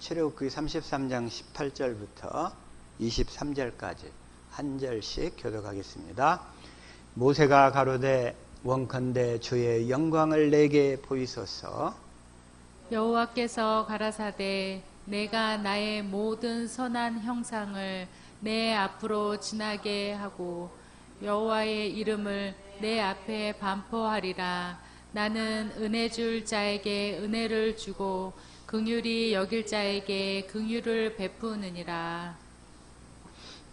출애굽기 33장 18절부터 23절까지 한 절씩 교독하겠습니다. 모세가 가로되 원컨대 주의 영광을 내게 보이소서. 여호와께서 가라사대 내가 나의 모든 선한 형상을 내 앞으로 지나게 하고 여호와의 이름을 내 앞에 반포하리라. 나는 은혜 줄 자에게 은혜를 주고 긍휼히 여길 자에게 긍휼을 베푸느니라.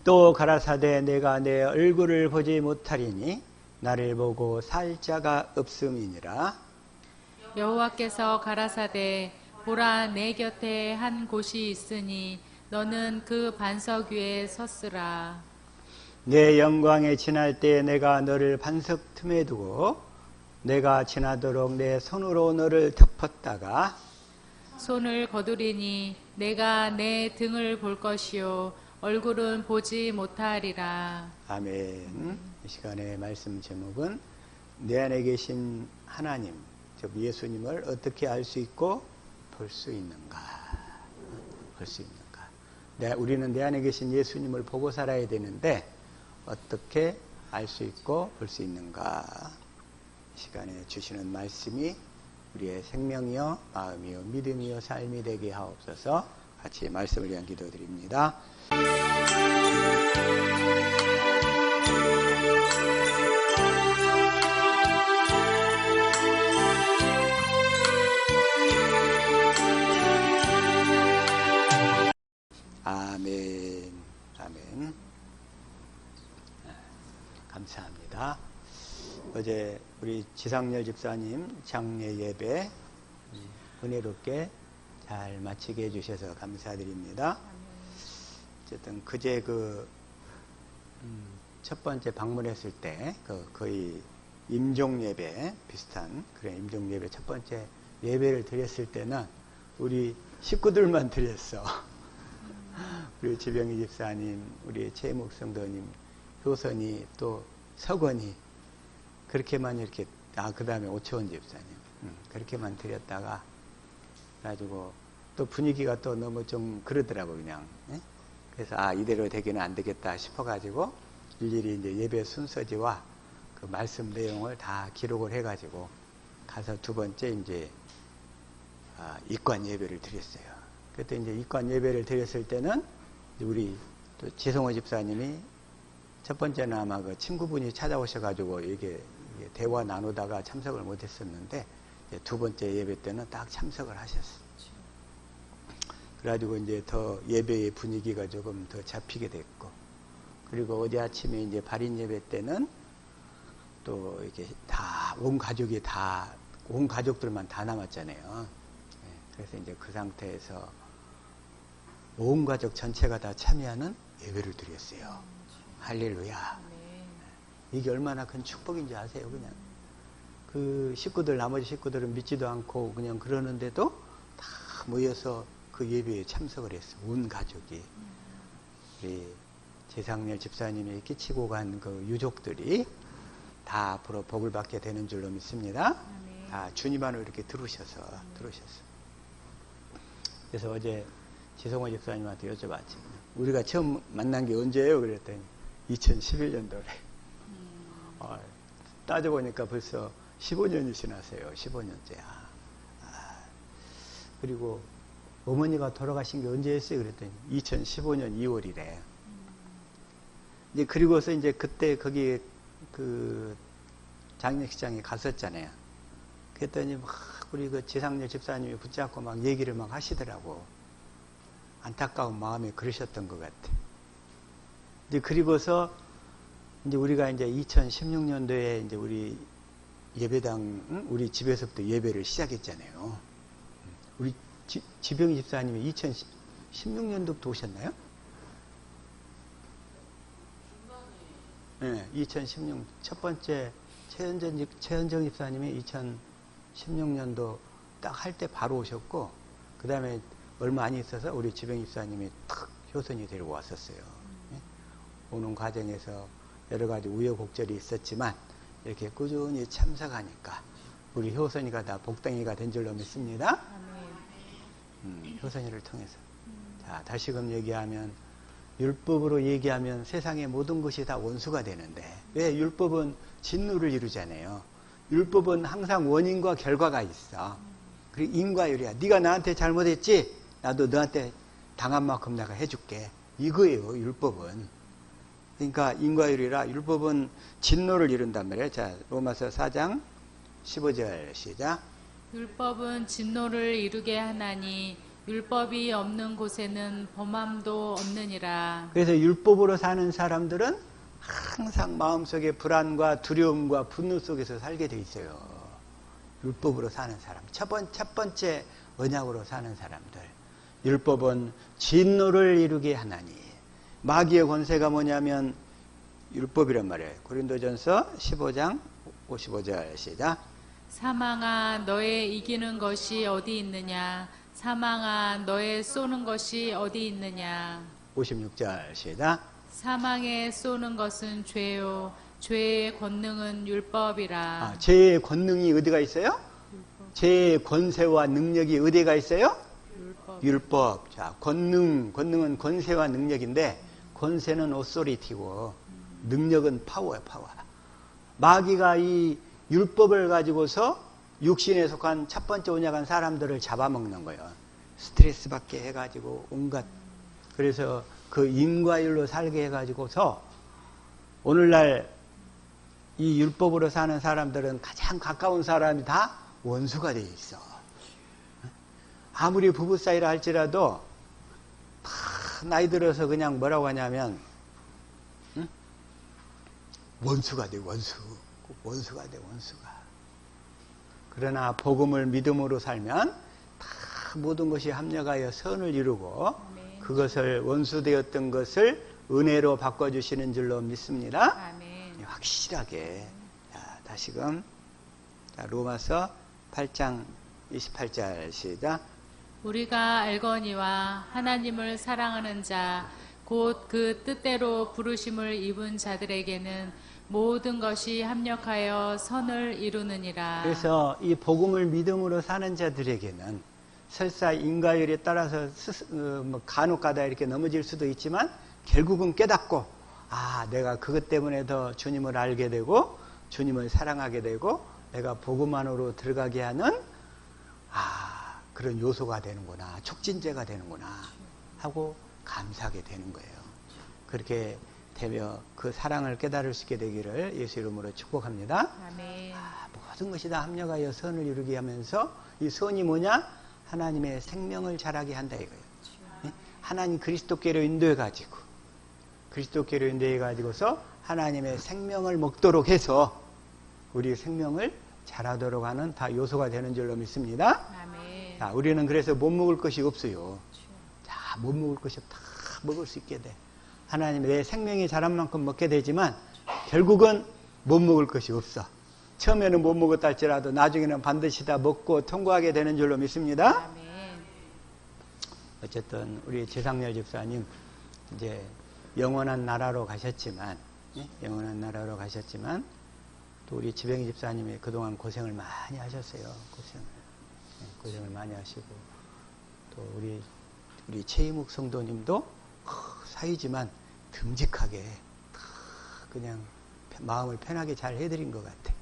또 가라사대 내가 내 얼굴을 보지 못하리니 나를 보고 살 자가 없음이니라. 여호와께서 가라사대 보라 내 곁에 한 곳이 있으니 너는 그 반석 위에 섰으라. 내 영광에 지날 때 내가 너를 반석 틈에 두고 내가 지나도록 내 손으로 너를 덮었다가 손을 거두리니 내가 내 등을 볼 것이요 얼굴은 보지 못하리라. 아멘. 이 시간의 말씀 제목은 내 안에 계신 하나님, 즉 예수님을 어떻게 알 수 있고 볼 수 있는가? 볼 수 있는가? 우리는 내 안에 계신 예수님을 보고 살아야 되는데 어떻게 알 수 있고 볼 수 있는가? 이 시간에 주시는 말씀이 우리의 생명이요 마음이요 믿음이요 삶이 되게 하옵소서. 같이 말씀을 위한 기도드립니다. 아멘. 아멘. 감사합니다. 어제 우리 지상렬 집사님 장례 예배 은혜롭게 잘 마치게 해주셔서 감사드립니다. 어쨌든 그제 첫 번째 방문했을 때 거의 임종 예배 비슷한 그런 임종 예배 첫 번째 예배를 드렸을 때는 우리 식구들만 드렸어. 우리 지병희 집사님, 우리 최목 성도님, 효선이 또 석원이 그렇게만 이렇게 그 다음에 오채원 집사님 그렇게만 드렸다가 가지고 또 분위기가 또 너무 좀 그러더라고 그냥. 그래서 이대로 되기는 안 되겠다 싶어가지고 일일이 이제 예배 순서지와 그 말씀 내용을 다 기록을 해가지고 가서 두 번째 이제 입관 예배를 드렸어요. 그때 이제 입관 예배를 드렸을 때는 우리 또 지성호 집사님이 첫 번째는 아마 그 친구분이 찾아오셔가지고 이게 대화 나누다가 참석을 못했었는데 두 번째 예배 때는 딱 참석을 하셨어요. 그래가지고 이제 더 예배의 분위기가 조금 더 잡히게 됐고, 그리고 어제 아침에 이제 발인 예배 때는 또 이렇게 다 온 가족들만 다 남았잖아요. 그래서 이제 그 상태에서 온 가족 전체가 다 참여하는 예배를 드렸어요. 할렐루야. 이게 얼마나 큰 축복인지 아세요? 그냥 그 식구들, 나머지 식구들은 믿지도 않고 그냥 그러는데도 다 모여서 그 예배에 참석을 했어. 온 가족이. 우리 재상렬 집사님이 끼치고 간 그 유족들이 다 앞으로 복을 받게 되는 줄로 믿습니다. 다 주님 안으로 이렇게 들어오셔서. 그래서 어제 지성호 집사님한테 여쭤봤지. 우리가 처음 만난 게 언제예요? 그랬더니 2011년도래. 따져보니까 벌써 15년이 지났어요. 15년째야. 그리고 어머니가 돌아가신 게 언제였어요? 그랬더니 2015년 2월이래. 이제 그리고서 이제 그때 거기 그 장례식장에 갔었잖아요. 그랬더니 막 우리 그 지상렬 집사님이 붙잡고 막 얘기를 막 하시더라고. 안타까운 마음에 그러셨던 것 같아. 이제 그리고서 이제 우리가 이제 2016년도에 이제 우리 예배당, 우리 집에서부터 예배를 시작했잖아요. 우리 지병희 집사님이 2016년도부터 오셨나요? 네, 2016 첫 번째 최현정 집사님이 2016년도 딱 할 때 바로 오셨고, 그 다음에 얼마 안 있어서 우리 지병희 집사님이 탁 효선이 데리고 왔었어요. 오는 과정에서 여러 가지 우여곡절이 있었지만 이렇게 꾸준히 참석하니까 우리 효선이가 다 복덩이가 된 줄로 믿습니다. 효선이를 통해서. 자, 다시금 얘기하면 율법으로 얘기하면 세상의 모든 것이 다 원수가 되는데 왜 율법은 진노를 이루잖아요. 율법은 항상 원인과 결과가 있어. 그리고 인과율이야. 네가 나한테 잘못했지? 나도 너한테 당한 만큼 내가 해줄게. 이거예요, 율법은. 그러니까 인과율이라 율법은 진노를 이룬단 말이에요. 자, 로마서 4장 15절 시작. 율법은 진노를 이루게 하나니 율법이 없는 곳에는 범함도 없느니라. 그래서 율법으로 사는 사람들은 항상 마음속에 불안과 두려움과 분노 속에서 살게 돼 있어요. 율법으로 사는 사람. 첫 번째 언약으로 사는 사람들. 율법은 진노를 이루게 하나니. 마귀의 권세가 뭐냐면 율법이란 말이에요. 고린도전서 15장 55절 시작. 사망아 너의 이기는 것이 어디 있느냐. 사망아 너의 쏘는 것이 어디 있느냐. 56절 시작. 사망에 쏘는 것은 죄요. 죄의 권능은 율법이라. 죄의 권능이 어디가 있어요? 죄의 권세와 능력이 어디가 있어요? 율법. 자, 권능은 권세와 능력인데 권세는 오소리티고 능력은 파워야, 파워. 마귀가 이 율법을 가지고서 육신에 속한 첫 번째 언약한 사람들을 잡아먹는 거예요. 스트레스 받게 해가지고 온갖. 그래서 그 인과율로 살게 해가지고서 오늘날 이 율법으로 사는 사람들은 가장 가까운 사람이 다 원수가 돼 있어. 아무리 부부 사이라 할지라도 다 나이 들어서 그냥 뭐라고 하냐면 원수가 돼, 원수가 돼, 원수가. 그러나 복음을 믿음으로 살면 다 모든 것이 합력하여 선을 이루고 그것을 원수되었던 것을 은혜로 바꿔주시는 줄로 믿습니다. 아멘. 확실하게. 자, 다시금 자, 로마서 8장 28절 시작. 우리가 알거니와 하나님을 사랑하는 자 곧 그 뜻대로 부르심을 입은 자들에게는 모든 것이 합력하여 선을 이루느니라. 그래서 이 복음을 믿음으로 사는 자들에게는 설사 인과율에 따라서 간혹가다 이렇게 넘어질 수도 있지만 결국은 깨닫고 내가 그것 때문에 더 주님을 알게 되고 주님을 사랑하게 되고 내가 복음 안으로 들어가게 하는 그런 요소가 되는구나, 촉진제가 되는구나 하고 감사하게 되는 거예요. 그렇게 되며 그 사랑을 깨달을 수 있게 되기를 예수 이름으로 축복합니다. 아멘. 모든 것이 다 합력하여 선을 이루게 하면서 이 선이 뭐냐? 하나님의 생명을 자라게 한다 이거예요. 하나님 그리스도께로 인도해가지고 그리스도께로 인도해가지고서 하나님의 생명을 먹도록 해서 우리 생명을 자라도록 하는 다 요소가 되는 줄로 믿습니다. 아멘. 자, 우리는 그래서 못 먹을 것이 없어요. 자, 못 먹을 것이 다 먹을 수 있게 돼. 하나님 내 생명이 자란 만큼 먹게 되지만 결국은 못 먹을 것이 없어. 처음에는 못 먹었다 할지라도 나중에는 반드시 다 먹고 통과하게 되는 줄로 믿습니다. 아멘. 어쨌든 우리 지상렬 집사님 이제 영원한 나라로 가셨지만 영원한 나라로 가셨지만 또 우리 지병희 집사님이 그동안 고생을 많이 하셨어요. 고생을 많이 하시고 또 우리 최희묵 성도님도 사이지만 듬직하게 그냥 마음을 편하게 잘 해드린 것 같아.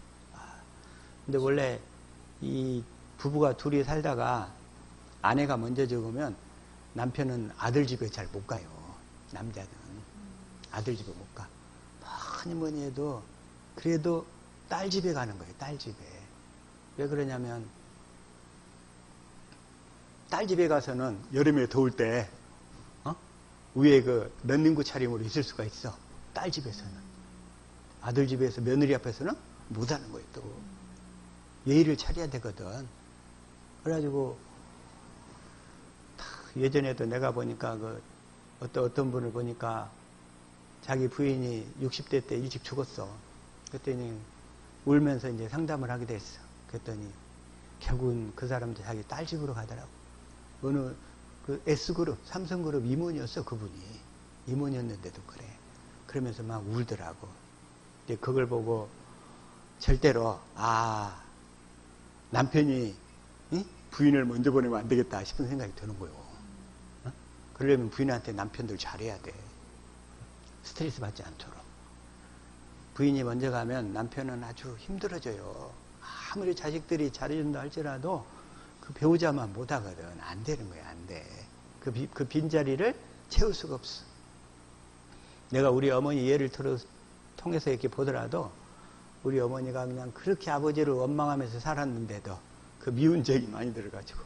근데 원래 이 부부가 둘이 살다가 아내가 먼저 죽으면 남편은 아들 집에 잘 못 가요. 남자는 아들 집에 못 가. 뭐니 해도 그래도 딸 집에 가는 거예요. 딸 집에. 왜 그러냐면 딸 집에 가서는 여름에 더울 때 위에 그 런닝구 차림으로 있을 수가 있어. 딸 집에서는. 아들 집에서 며느리 앞에서는 못 하는 거예요. 또 예의를 차려야 되거든. 그래가지고 예전에도 내가 보니까 어떤 분을 보니까 자기 부인이 60대 때 일찍 죽었어. 그랬더니 울면서 이제 상담을 하게 됐어. 그랬더니 결국은 그 사람도 자기 딸 집으로 가더라고. 어느 그 S그룹, 삼성그룹 임원이었어, 그분이. 임원이었는데도 그래. 그러면서 막 울더라고. 이제 그걸 보고 절대로, 남편이 부인을 먼저 보내면 안 되겠다 싶은 생각이 드는 거예요. 어? 그러려면 부인한테 남편들 잘해야 돼. 스트레스 받지 않도록. 부인이 먼저 가면 남편은 아주 힘들어져요. 아무리 자식들이 잘해준다 할지라도 그 배우자만 못하거든. 안 되는 거야, 안 돼. 그 빈자리를 채울 수가 없어. 내가 우리 어머니 예를 통해서 이렇게 보더라도 우리 어머니가 그냥 그렇게 아버지를 원망하면서 살았는데도 그 미운 적이 많이 들어가지고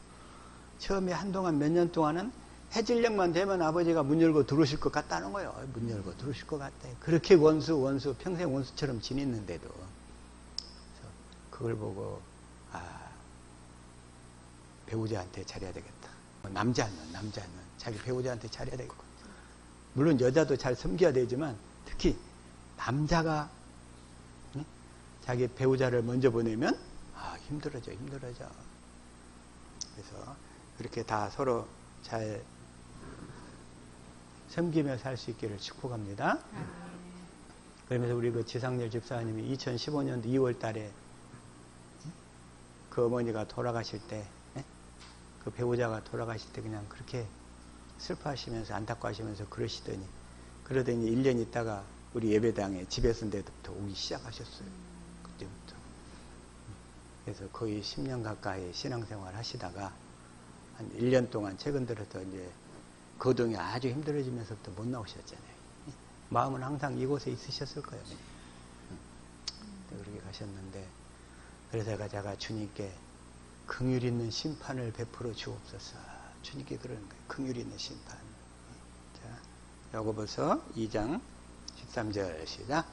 처음에 한동안 몇 년 동안은 해질녘만 되면 아버지가 문 열고 들어오실 것 같다는 거예요. 문 열고 들어오실 것 같대. 그렇게 원수 평생 원수처럼 지냈는데도 그래서 그걸 보고 배우자한테 잘해야 되겠다. 남자는 자기 배우자한테 잘해야 되겠고, 물론 여자도 잘 섬겨야 되지만 특히 남자가 자기 배우자를 먼저 보내면 힘들어져. 그래서 그렇게 다 서로 잘 섬기며 살 수 있기를 축복합니다. 그러면서 우리 그 지상렬 집사님이 2015년도 2월 달에 그 어머니가 돌아가실 때, 그 배우자가 돌아가실 때 그냥 그렇게 슬퍼하시면서 안타까워하시면서 그러더니 1년 있다가 우리 예배당에 집에서 때부터 오기 시작하셨어요. 그때부터. 그래서 거의 10년 가까이 신앙생활 하시다가 한 1년 동안 최근 들어서 이제 거동이 아주 힘들어지면서부터 못 나오셨잖아요. 마음은 항상 이곳에 있으셨을 거예요. 그렇게 가셨는데, 그래서 제가 주님께 긍휼 있는 심판을 베풀어 주옵소서. 주님께 그러는 거예요. 긍휼 있는 심판. 자, 야고보서 2장 13절 시작.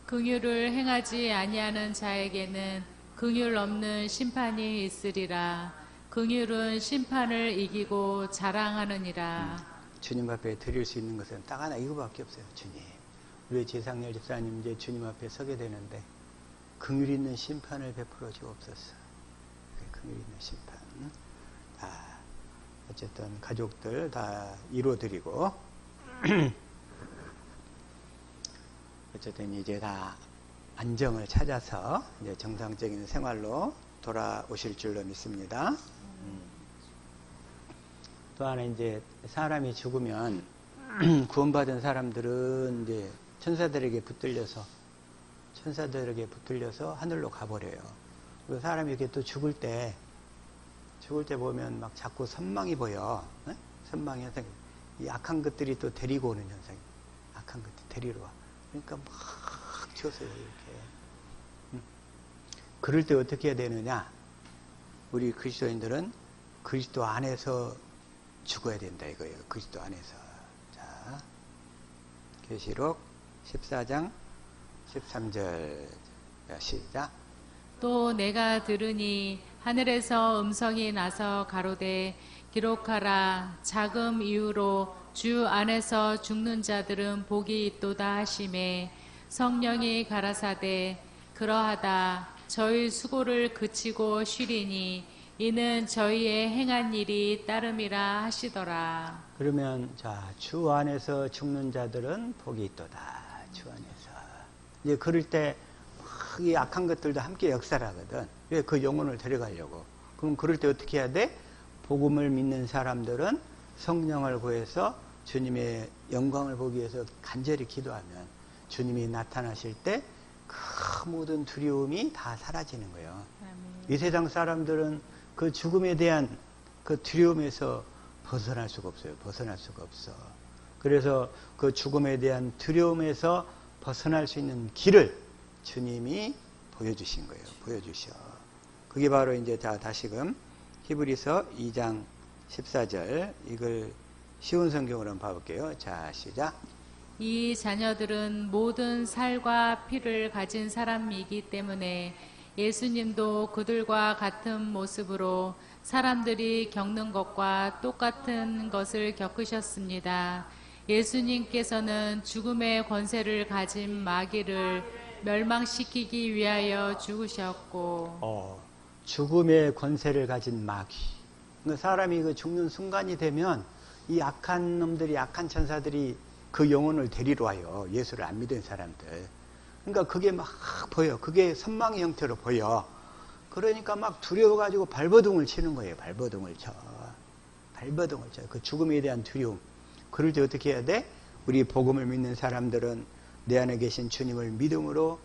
긍휼을 행하지 아니하는 자에게는 긍휼 없는 심판이 있으리라. 긍휼은 심판을 이기고 자랑하느니라. 주님 앞에 드릴 수 있는 것은 딱 하나 이거밖에 없어요. 주님, 우리 지상렬 집사님 이제 주님 앞에 서게 되는데 긍휼 있는 심판을 베풀어 주옵소서. 긍휼 있는 심판. 어쨌든 가족들 다 이루어드리고 어쨌든 이제 다 안정을 찾아서 이제 정상적인 생활로 돌아오실 줄로 믿습니다. 또 하나 이제 사람이 죽으면 구원받은 사람들은 이제 천사들에게 붙들려서 하늘로 가버려요. 그리고 사람이 이렇게 또 죽을 때 보면 막 자꾸 선망이 보여. 선망 현상이. 이 악한 것들이 또 데리고 오는 현상이. 악한 것들이 데리러 와. 그러니까 막 튀었어요, 이렇게. 그럴 때 어떻게 해야 되느냐? 우리 그리스도인들은 그리스도 안에서 죽어야 된다 이거예요. 그리스도 안에서. 자, 계시록 14장 13절 시작. 또 내가 들으니 하늘에서 음성이 나서 가로되 기록하라. 자금 이후로 주 안에서 죽는 자들은 복이 있도다 하시매 성령이 가라사대 그러하다. 저희 수고를 그치고 쉬리니 이는 저희의 행한 일이 따름이라 하시더라. 그러면 자, 주 안에서 죽는 자들은 복이 있도다. 주 안에서. 이제 그럴 때 이 악한 것들도 함께 역사하거든. 왜? 그 영혼을 데려가려고. 그럼 그럴 때 어떻게 해야 돼? 복음을 믿는 사람들은 성령을 구해서 주님의 영광을 보기 위해서 간절히 기도하면 주님이 나타나실 때 그 모든 두려움이 다 사라지는 거예요. 이 세상 사람들은 그 죽음에 대한 그 두려움에서 벗어날 수가 없어요. 벗어날 수가 없어. 그래서 그 죽음에 대한 두려움에서 벗어날 수 있는 길을 주님이 보여주신 거예요. 보여주셔. 그게 바로 이제 다시금 히브리서 2장 14절 이걸 쉬운 성경으로 한번 봐볼게요. 자, 시작. 이 자녀들은 모든 살과 피를 가진 사람이기 때문에 예수님도 그들과 같은 모습으로 사람들이 겪는 것과 똑같은 것을 겪으셨습니다. 예수님께서는 죽음의 권세를 가진 마귀를 멸망시키기 위하여 죽으셨고 죽음의 권세를 가진 마귀. 사람이 그 죽는 순간이 되면 이 악한 놈들이, 악한 천사들이 그 영혼을 데리러 와요. 예수를 안 믿은 사람들. 그러니까 그게 막 보여. 그게 선망의 형태로 보여. 그러니까 막 두려워가지고 발버둥을 치는 거예요. 발버둥을 쳐. 발버둥을 쳐. 그 죽음에 대한 두려움. 그럴 때 어떻게 해야 돼? 우리 복음을 믿는 사람들은 내 안에 계신 주님을 믿음으로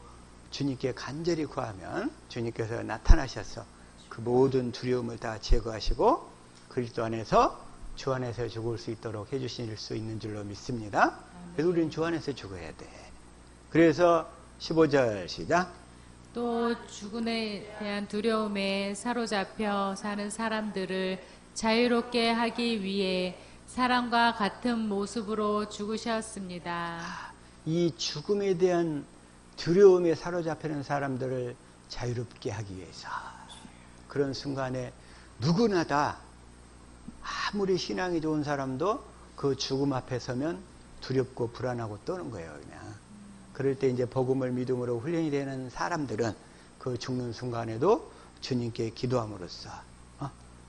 주님께 간절히 구하면 주님께서 나타나셔서 그 모든 두려움을 다 제거하시고 그리스도 안에서 주 안에서 죽을 수 있도록 해주실 수 있는 줄로 믿습니다. 그래서 우리는 주 안에서 죽어야 돼. 그래서 15절 시작. 또 죽음에 대한 두려움에 사로잡혀 사는 사람들을 자유롭게 하기 위해 사람과 같은 모습으로 죽으셨습니다. 이 죽음에 대한 두려움에 사로잡히는 사람들을 자유롭게 하기 위해서 그런 순간에 누구나 다 아무리 신앙이 좋은 사람도 그 죽음 앞에 서면 두렵고 불안하고 떠는 거예요. 그냥. 그럴 때 이제 복음을 믿음으로 훈련이 되는 사람들은 그 죽는 순간에도 주님께 기도함으로써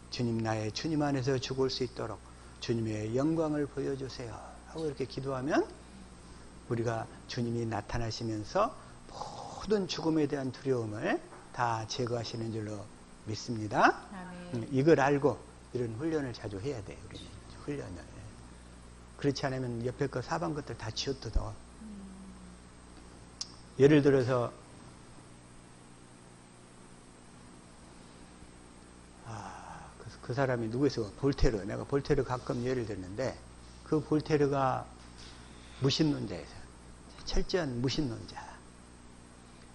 주님 나의 주님 안에서 죽을 수 있도록 주님의 영광을 보여주세요 하고 이렇게 기도하면 우리가 주님이 나타나시면서 모든 죽음에 대한 두려움을 다 제거하시는 줄로 믿습니다. 아멘. 이걸 알고 이런 훈련을 자주 해야 돼요. 우리는 훈련을. 그렇지 않으면 옆에 거 사방 것들 다 쥐어뜯어. 예를 들어서 그 사람이 누구였어? 볼테르. 내가 볼테르 가끔 예를 들는데 그 볼테르가 무신론자예요. 철저한 무신론자.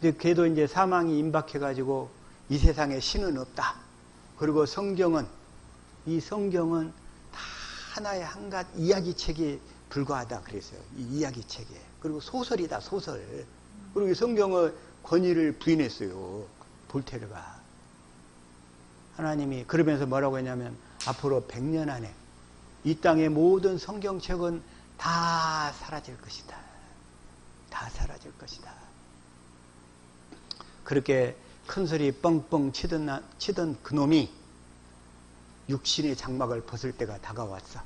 근데 걔도 이제 사망이 임박해가지고 이 세상에 신은 없다. 그리고 성경은 이 성경은 다 하나의 한갓 이야기책에 불과하다 그랬어요. 이 이야기책에. 그리고 소설이다 소설. 그리고 성경의 권위를 부인했어요. 볼테르가. 하나님이 그러면서 뭐라고 했냐면 앞으로 100년 안에 이 땅의 모든 성경책은 다 사라질 것이다. 다 사라질 것이다. 그렇게 큰 소리 뻥뻥 치던 그놈이 육신의 장막을 벗을 때가 다가왔어.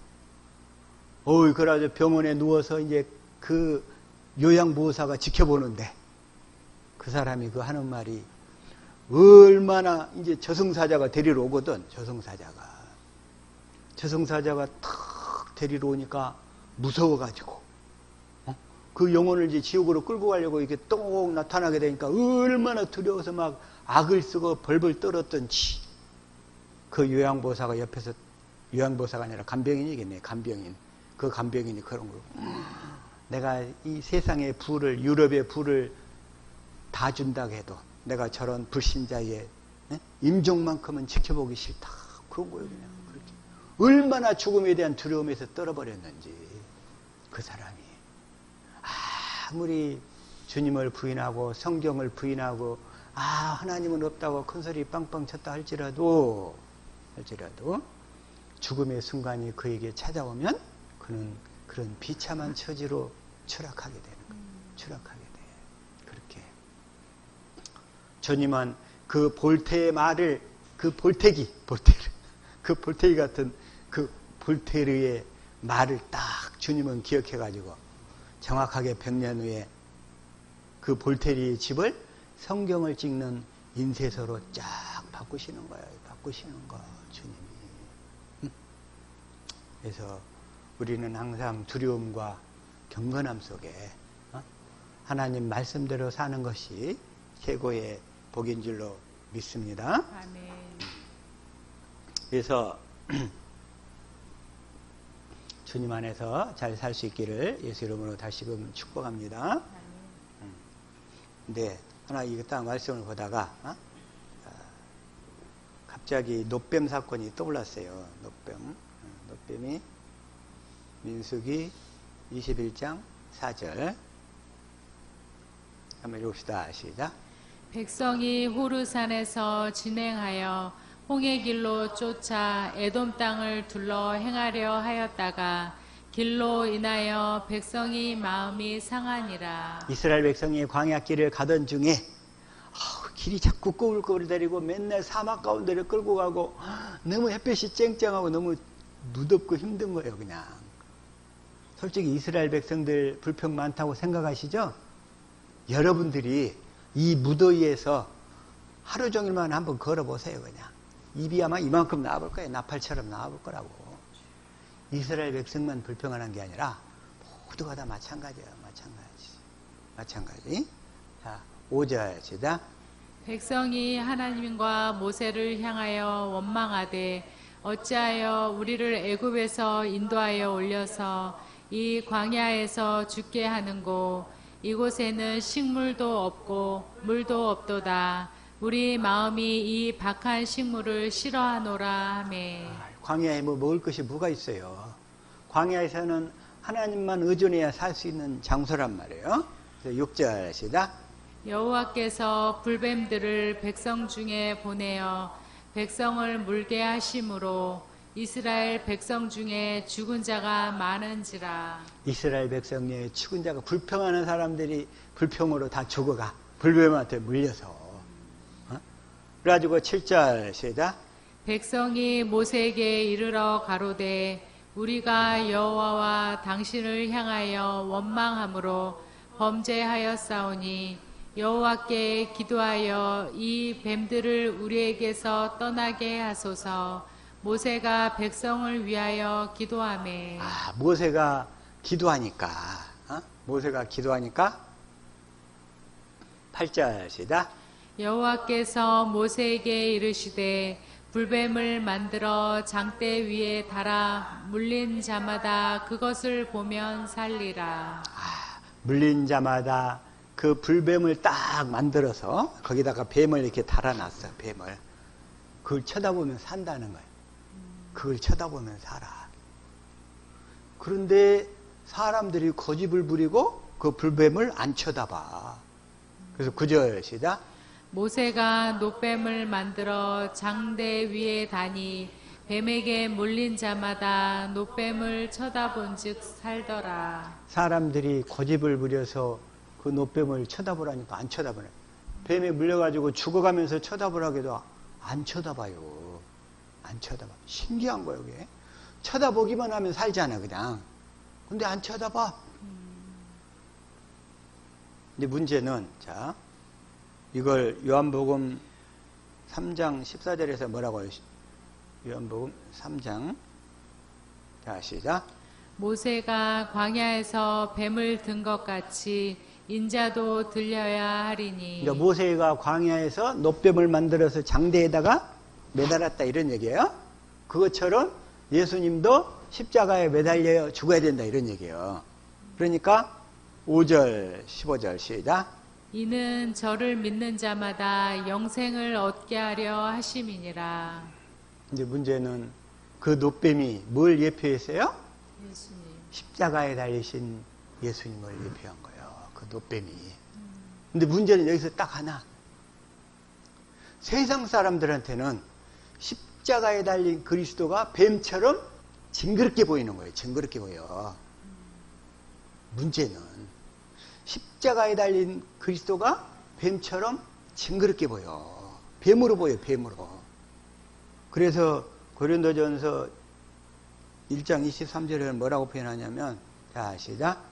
그래가지고 병원에 누워서 이제 그 요양보호사가 지켜보는데 그 사람이 그 하는 말이 얼마나 이제 저승사자가 데리러 오거든. 저승사자가 탁 데리러 오니까 무서워가지고 그 영혼을 이제 지옥으로 끌고 가려고 이렇게 똑 나타나게 되니까 얼마나 두려워서 막 악을 쓰고 벌벌 떨었던지 그 요양보호사가 옆에서 요양보호사가 아니라 간병인이겠네. 간병인. 그 간병인이 그런 거. 내가 이 세상의 부를 유럽의 부를 다 준다고 해도 내가 저런 불신자의 임종만큼은 지켜보기 싫다. 그런 거예요. 그냥 그렇게. 얼마나 죽음에 대한 두려움에서 떨어버렸는지 그 사람이 아무리 주님을 부인하고 성경을 부인하고 하나님은 없다고 큰소리 빵빵 쳤다 할지라도 죽음의 순간이 그에게 찾아오면 그는 그런 비참한 처지로 추락하게 되는 거예요. 추락하게 돼. 그렇게. 주님은 그 볼테의 말을 그 볼테르 같은 그 볼테르의 말을 딱 주님은 기억해가지고 정확하게 100년 후에 그 볼테르의 집을 성경을 찍는 인쇄소로 쫙 바꾸시는 거예요. 바꾸시는 거 주님이. 그래서 우리는 항상 두려움과 경건함 속에 하나님 말씀대로 사는 것이 최고의 복인 줄로 믿습니다. 아멘. 그래서 주님 안에서 잘 살 수 있기를 예수 이름으로 다시금 축복합니다. 근데 하나 이거 딱 말씀을 보다가 갑자기 노뱀 사건이 떠올랐어요. 노뱀이 민수기 21장 4절 한번 읽읍시다. 시작. 백성이 호르산에서 진행하여 홍해 길로 쫓아 에돔 땅을 둘러 행하려 하였다가 길로 인하여 백성이 마음이 상하니라. 이스라엘 백성이 광야길을 가던 중에 길이 자꾸 꼬불꼬불거리고 맨날 사막 가운데를 끌고 가고 너무 햇볕이 쨍쨍하고 너무 무덥고 힘든 거예요. 그냥 솔직히 이스라엘 백성들 불평 많다고 생각하시죠? 여러분들이 이 무더위에서 하루 종일만 한번 걸어보세요. 그냥 입이 아마 이만큼 나와볼 거예요. 나팔처럼 나와볼 거라고. 이스라엘 백성만 불평하는 게 아니라 모두가 다 마찬가지예요. 마찬가지. 자, 5절 시작. 백성이 하나님과 모세를 향하여 원망하되 어찌하여 우리를 애굽에서 인도하여 올려서 이 광야에서 죽게 하는고 이곳에는 식물도 없고 물도 없도다. 우리 마음이 이 박한 식물을 싫어하노라 하매. 광야에 뭐 먹을 것이 뭐가 있어요? 광야에서는 하나님만 의존해야 살 수 있는 장소란 말이에요. 6절 시작. 여호와께서 불뱀들을 백성 중에 보내어 백성을 물게 하심으로 이스라엘 백성 중에 죽은 자가 많은지라. 이스라엘 백성 중에 죽은 자가 불평하는 사람들이 불평으로 다 죽어가. 불뱀한테 물려서. 그래가지고 7절 시작. 백성이 모세에게 이르러 가로되 우리가 여호와와 당신을 향하여 원망함으로 범죄하였사오니 여호와께 기도하여 이 뱀들을 우리에게서 떠나게 하소서. 모세가 백성을 위하여 기도하매. 모세가 기도하니까. 모세가 기도하니까 8절 시작. 여호와께서 모세에게 이르시되 불뱀을 만들어 장대 위에 달아 물린 자마다 그것을 보면 살리라. 물린 자마다 그 불뱀을 딱 만들어서 거기다가 뱀을 이렇게 달아놨어. 뱀을. 그걸 쳐다보면 산다는 거예요. 그걸 쳐다보면 살아. 그런데 사람들이 고집을 부리고 그 불뱀을 안 쳐다봐. 그래서 9절 시작. 모세가 노뱀을 만들어 장대 위에 다니 뱀에게 물린 자마다 노뱀을 쳐다본즉 살더라. 사람들이 고집을 부려서 그 노뱀을 쳐다보라니까 안 쳐다보네. 뱀에 물려가지고 죽어가면서 쳐다보라고 해도 안 쳐다봐요. 안 쳐다봐. 신기한 거예요, 이게. 쳐다보기만 하면 살잖아, 그냥. 근데 안 쳐다봐. 근데 문제는, 자, 이걸 요한복음 3장 14절에서 뭐라고 해요? 요한복음 3장. 자, 시작. 모세가 광야에서 뱀을 든 것 같이 인자도 들려야 하리니. 그러니까 모세가 광야에서 노뱀을 만들어서 장대에다가 매달았다 이런 얘기예요. 그것처럼 예수님도 십자가에 매달려 죽어야 된다 이런 얘기예요. 그러니까 5절 15절 시작. 이는 저를 믿는 자마다 영생을 얻게 하려 하심이니라. 이제 문제는 그 노뱀이 뭘 예표했어요? 예수님. 십자가에 달리신 예수님을 예표한 거예요. 그 노뱀이. 근데 문제는 여기서 딱 하나. 세상 사람들한테는 십자가에 달린 그리스도가 뱀처럼 징그럽게 보이는 거예요. 징그럽게 보여. 문제는 십자가에 달린 그리스도가 뱀처럼 징그럽게 보여. 뱀으로 보여, 뱀으로. 그래서 고린도전서 1장 23절에는 뭐라고 표현하냐면, 자, 시작.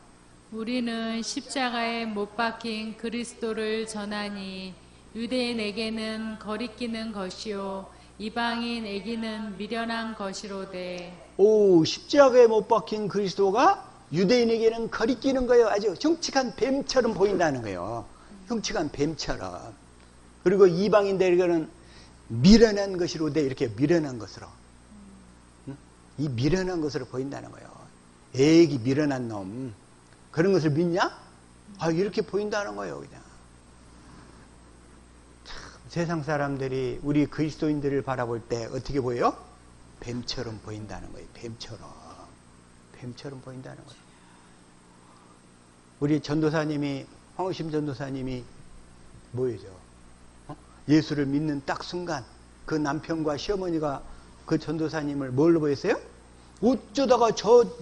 우리는 십자가에 못 박힌 그리스도를 전하니 유대인에게는 거리끼는 것이요 이방인에게는 미련한 것이로되. 십자가에 못 박힌 그리스도가 유대인에게는 거리끼는 거예요. 아주 흉측한 뱀처럼 보인다는 거예요. 흉측한 뱀처럼. 그리고 이방인들에게는 미련한 것이로되 이렇게 미련한 것으로. 이 미련한 것으로 보인다는 거예요. 애기 미련한 놈. 그런 것을 믿냐? 이렇게 보인다는 거예요, 그냥. 참, 세상 사람들이 우리 그리스도인들을 바라볼 때 어떻게 보여요? 뱀처럼 보인다는 거예요, 뱀처럼. 뱀처럼 보인다는 거예요. 우리 전도사님이, 황우심 전도사님이 뭐예요? 예수를 믿는 딱 순간 그 남편과 시어머니가 그 전도사님을 뭘로 보였어요? 어쩌다가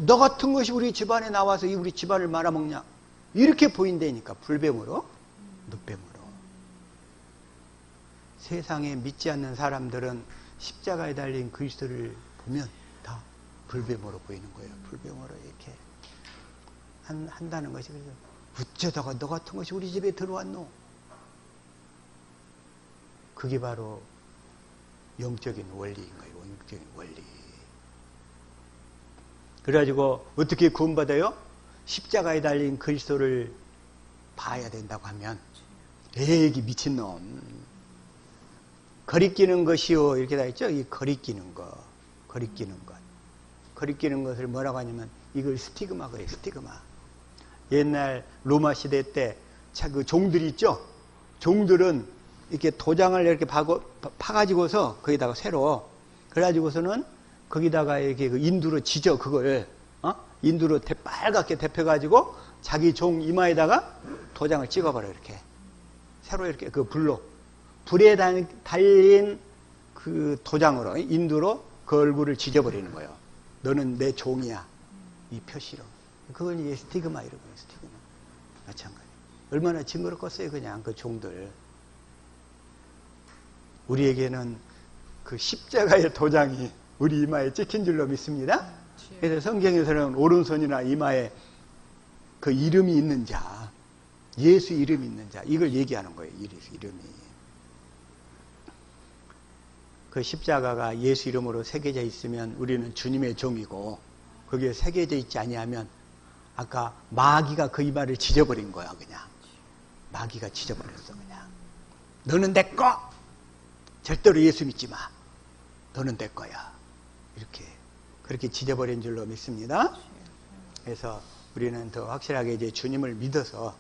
너 같은 것이 우리 집안에 나와서 우리 집안을 말아먹냐? 이렇게 보인다니까. 불뱀으로, 노뱀으로. 세상에 믿지 않는 사람들은 십자가에 달린 그리스도를 보면 다 불뱀으로 보이는 거예요. 불뱀으로 이렇게 한다는 것이. 그래서 어쩌다가 너 같은 것이 우리 집에 들어왔노? 그게 바로 영적인 원리인 거예요. 영적인 원리. 그래가지고 어떻게 구원받아요? 십자가에 달린 그리스도를 봐야 된다고 하면 에이 미친놈. 거리끼는 것이요 이렇게 다 있죠. 이 거리끼는 것. 거리끼는 것. 거리끼는 것을 뭐라고 하냐면 이걸 스티그마 그래요. 스티그마. 옛날 로마 시대 때 그 종들이 있죠. 종들은 이렇게 도장을 이렇게 파가지고서 거기다가 새로 그래가지고서는 거기다가 이렇게 그 인두로 지져 그걸 인두로 빨갛게 데펴가지고 자기 종 이마에다가 도장을 찍어버려 이렇게 새로 이렇게 그 불에 달린 그 도장으로 인두로 그 얼굴을 지져버리는 거예요. 너는 내 종이야 이 표시로. 그걸 이제 스티그마 이런 거예요. 스티그마 마찬가지. 얼마나 징그럽겠어요 그냥 그 종들. 우리에게는 그 십자가의 도장이 우리 이마에 찍힌 줄로 믿습니다. 그래서 성경에서는 오른손이나 이마에 그 이름이 있는 자, 예수 이름이 있는 자, 이걸 얘기하는 거예요. 이름이. 그 십자가가 예수 이름으로 새겨져 있으면 우리는 주님의 종이고 거기에 새겨져 있지 아니하면 아까 마귀가 그 이마를 지져버린 거야 그냥. 마귀가 지져버렸어 그냥. 너는 내 거! 절대로 예수 믿지 마. 너는 내 거야. 그렇게 지져버린 줄로 믿습니다. 그래서 우리는 더 확실하게 이제 주님을 믿어서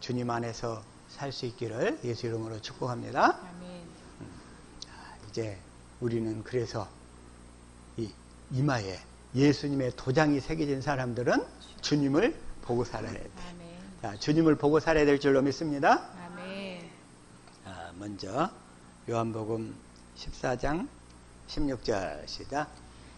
주님 안에서 살 수 있기를 예수 이름으로 축복합니다. 아멘. 이제 우리는 그래서 이 이마에 예수님의 도장이 새겨진 사람들은 주님을 보고 살아야 돼. 아멘. 자, 주님을 보고 살아야 될 줄로 믿습니다. 아멘. 먼저 요한복음 14장 16절 시작.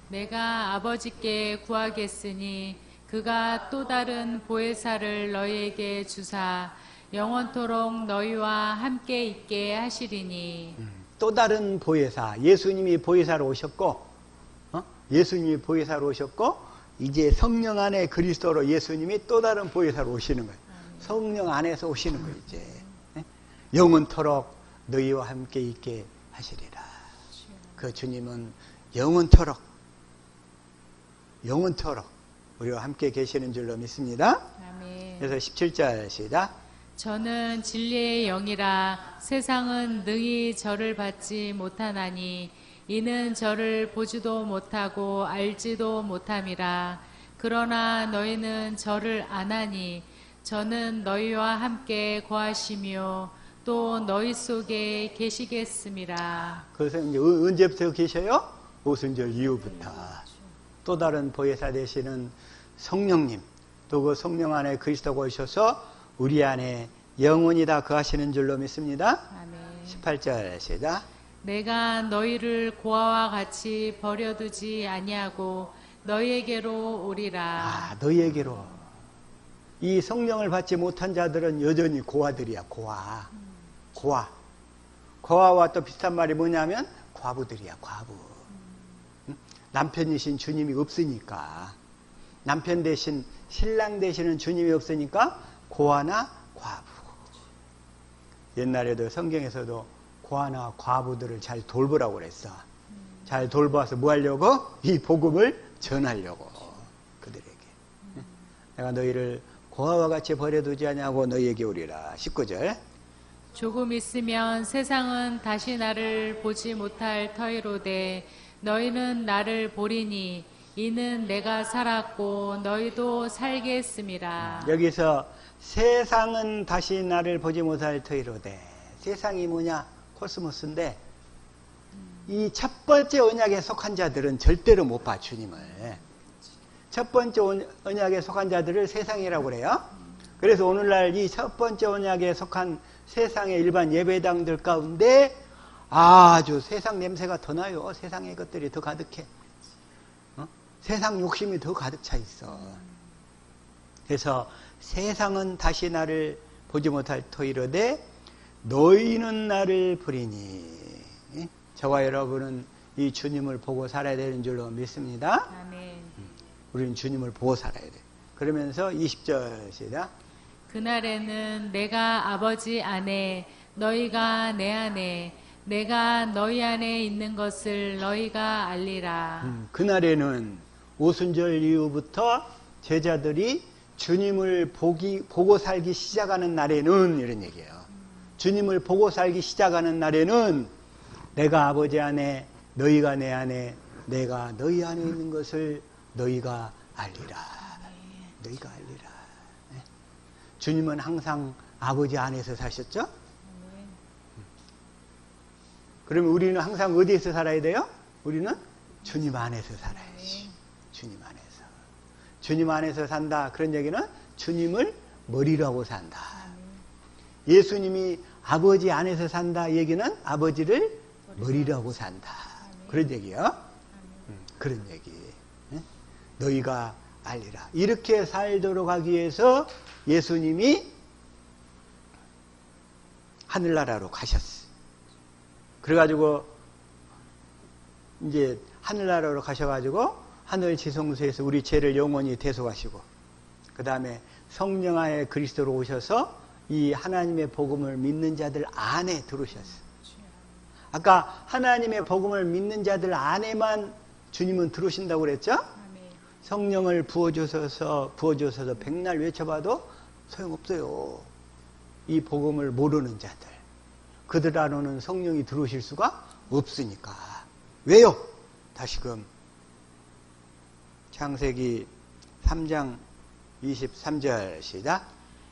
내가 아버지께 구하겠으니 그가 또 다른 보혜사를 너희에게 주사 영원토록 너희와 함께 있게 하시리니. 또 다른 보혜사, 예수님이 보혜사로 오셨고, 예수님이 보혜사로 오셨고, 이제 성령 안에 그리스도로 예수님이 또 다른 보혜사로 오시는 거예요. 성령 안에서 오시는 거예요, 이제. 영원토록 너희와 함께 있게 하시리라. 그 주님은 영원토록 우리와 함께 계시는 줄로 믿습니다. 아멘. 그래서 17절 시작. 저는 진리의 영이라 세상은 능히 저를 받지 못하나니 이는 저를 보지도 못하고 알지도 못함이라. 그러나 너희는 저를 아나니 저는 너희와 함께 거하시며 또 너희 속에 계시겠음이라. 그것은 이제 언제부터 계셔요? 오순절 이후부터. 또 다른 보혜사 되시는 성령님, 또 그 성령 안에 그리스도가 오셔서 우리 안에 영원히 다 거하시는 줄로 믿습니다. 아멘. 18절 시작. 내가 너희를 고아와 같이 버려두지 아니하고 너희에게로 오리라. 너희에게로. 이 성령을 받지 못한 자들은 여전히 고아들이야. 고아와 또 비슷한 말이 뭐냐면 과부들이야. 과부. 남편이신 주님이 없으니까, 남편 대신 신랑 되시는 주님이 없으니까 고아나 과부. 옛날에도 성경에서도 고아나 과부들을 잘 돌보라고 그랬어. 잘 돌봐서 뭐 하려고? 이 복음을 전하려고 그들에게. 내가 너희를 고아와 같이 버려두지 아니하고 너희에게 오리라. 19절. 조금 있으면 세상은 다시 나를 보지 못할 터이로되 너희는 나를 보리니 이는 내가 살았고 너희도 살게 했음이라. 여기서 세상은 다시 나를 보지 못할 터이로되, 세상이 뭐냐? 코스모스인데 이 첫 번째 언약에 속한 자들은 절대로 못 봐, 주님을. 첫 번째 언약에 속한 자들을 세상이라고 그래요. 그래서 오늘날 이 첫 번째 언약에 속한 세상의 일반 예배당들 가운데 아주 세상 냄새가 더 나요. 세상의 것들이 더 가득해. 세상 욕심이 더 가득 차 있어. 그래서 세상은 다시 나를 보지 못할 터이로되 너희는 나를 보리니. 저와 여러분은 이 주님을 보고 살아야 되는 줄로 믿습니다. 아멘. 우리는 주님을 보고 살아야 돼. 그러면서 20절 시작. 그날에는 내가 아버지 안에 너희가 내 안에 내가 너희 안에 있는 것을 너희가 알리라. 그날에는 오순절 이후부터 제자들이 주님을 보고 살기 시작하는 날에는 이런 얘기예요. 주님을 보고 살기 시작하는 날에는 내가 아버지 안에 너희가 내 안에 내가 너희 안에 있는 것을 너희가 알리라. 너희가 알리라. 네. 주님은 항상 아버지 안에서 사셨죠? 그러면 우리는 항상 어디에서 살아야 돼요? 우리는 주님 안에서 살아야지. 주님 안에서. 주님 안에서 산다. 그런 얘기는 주님을 머리로 하고 산다. 예수님이 아버지 안에서 산다. 얘기는 아버지를 머리로 하고 산다. 그런 얘기요. 그런 얘기. 너희가 알리라. 이렇게 살도록 하기 위해서 예수님이 하늘나라로 가셨어. 그래가지고 이제 하늘나라로 가셔가지고 하늘 지성소에서 우리 죄를 영원히 대속하시고 그 다음에 성령 안에 그리스도로 오셔서 이 하나님의 복음을 믿는 자들 안에 들어오셨어요. 아까 하나님의 복음을 믿는 자들 안에만 주님은 들어오신다고 그랬죠? 성령을 부어주셔서 백날 외쳐봐도 소용없어요. 이 복음을 모르는 자들. 그들 안으로는 성령이 들어오실 수가 없으니까. 왜요? 다시금 창세기 3장 23절 시작.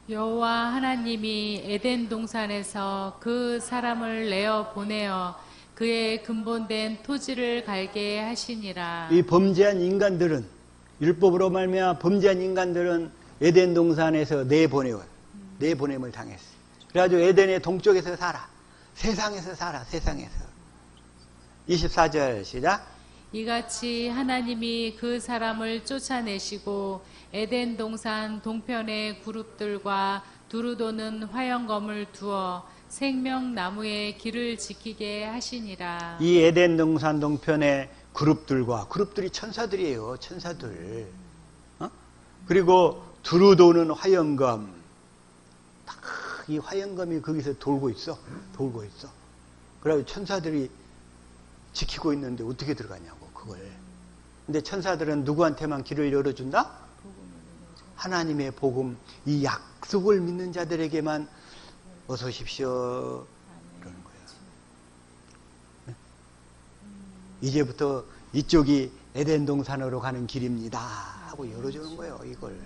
여호와 하나님이 에덴 동산에서 그 사람을 내어 보내어 그의 근본된 토지를 갈게 하시니라. 이 범죄한 인간들은 율법으로 말미암아 범죄한 인간들은 에덴 동산에서 내보내요. 내보냄을 당했어요. 그래가지고 에덴의 동쪽에서 살아. 세상에서 살아. 세상에서. 24절 시작. 이같이 하나님이 그 사람을 쫓아내시고 에덴 동산 동편의 그룹들과 두루 도는 화영검을 두어 생명나무의 길을 지키게 하시니라. 이 에덴 동산 동편의 그룹들이 천사들이에요. 천사들. 그리고 두루 도는 화영검. 딱 이 화영검이 거기서 돌고 있어. 그래서 천사들이 지키고 있는데 어떻게 들어가냐고 그걸. 근데 천사들은 누구한테만 길을 열어준다? 하나님의 복음, 이 약속을 믿는 자들에게만 어서 오십시오 그러는 거예요. 이제부터 이쪽이 에덴 동산으로 가는 길입니다 하고 열어주는 거예요. 이걸.